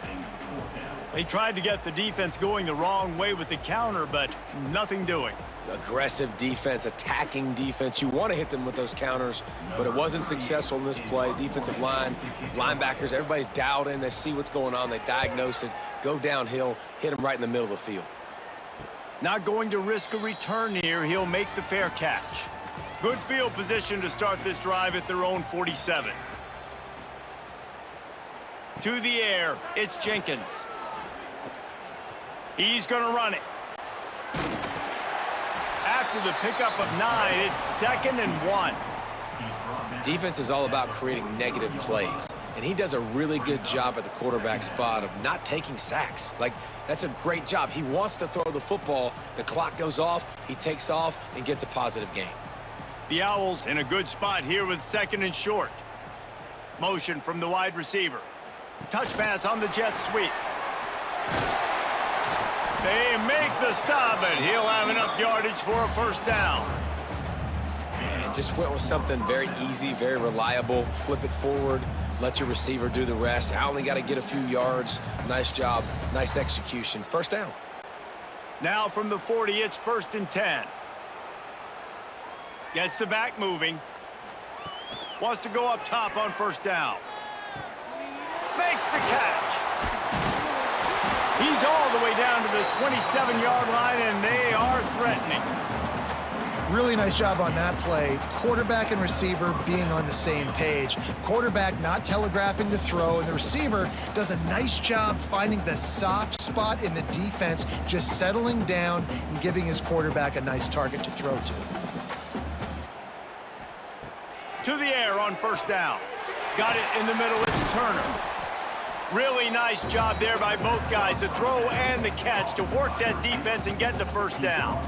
They tried to get the defense going the wrong way with the counter, but nothing doing. Aggressive defense, attacking defense. You want to hit them with those counters, but it wasn't successful in this play. Defensive line, linebackers, everybody's dialed in. They see what's going on. They diagnose it, go downhill, hit them right in the middle of the field. Not going to risk a return here. He'll make the fair catch. Good field position to start this drive at their own 47. To the air, it's Jenkins. He's going to run it. After the pickup of 9, it's 2nd and 1. Defense is all about creating negative plays, and he does a really good job at the quarterback spot of not taking sacks. Like, that's a great job. He wants to throw the football. The clock goes off, he takes off, and gets a positive gain. The Owls in a good spot here with 2nd and short. Motion from the wide receiver. Touch pass on the jet sweep. They make the stop, and he'll have enough yardage for a first down. And just went with something very easy, very reliable. Flip it forward, let your receiver do the rest. I only got to get a few yards. Nice job, nice execution. First down. Now from the 40, it's 1st and 10. Gets the back moving. Wants to go up top on first down. Makes the catch. He's all the way down to the 27-yard line, and they are threatening. Really nice job on that play. Quarterback and receiver being on the same page. Quarterback not telegraphing the throw, and the receiver does a nice job finding the soft spot in the defense, just settling down and giving his quarterback a nice target to throw to. To the air on first down. Got it in the middle, it's Turner. Really nice job there by both guys, the throw and the catch, to work that defense and get the first down.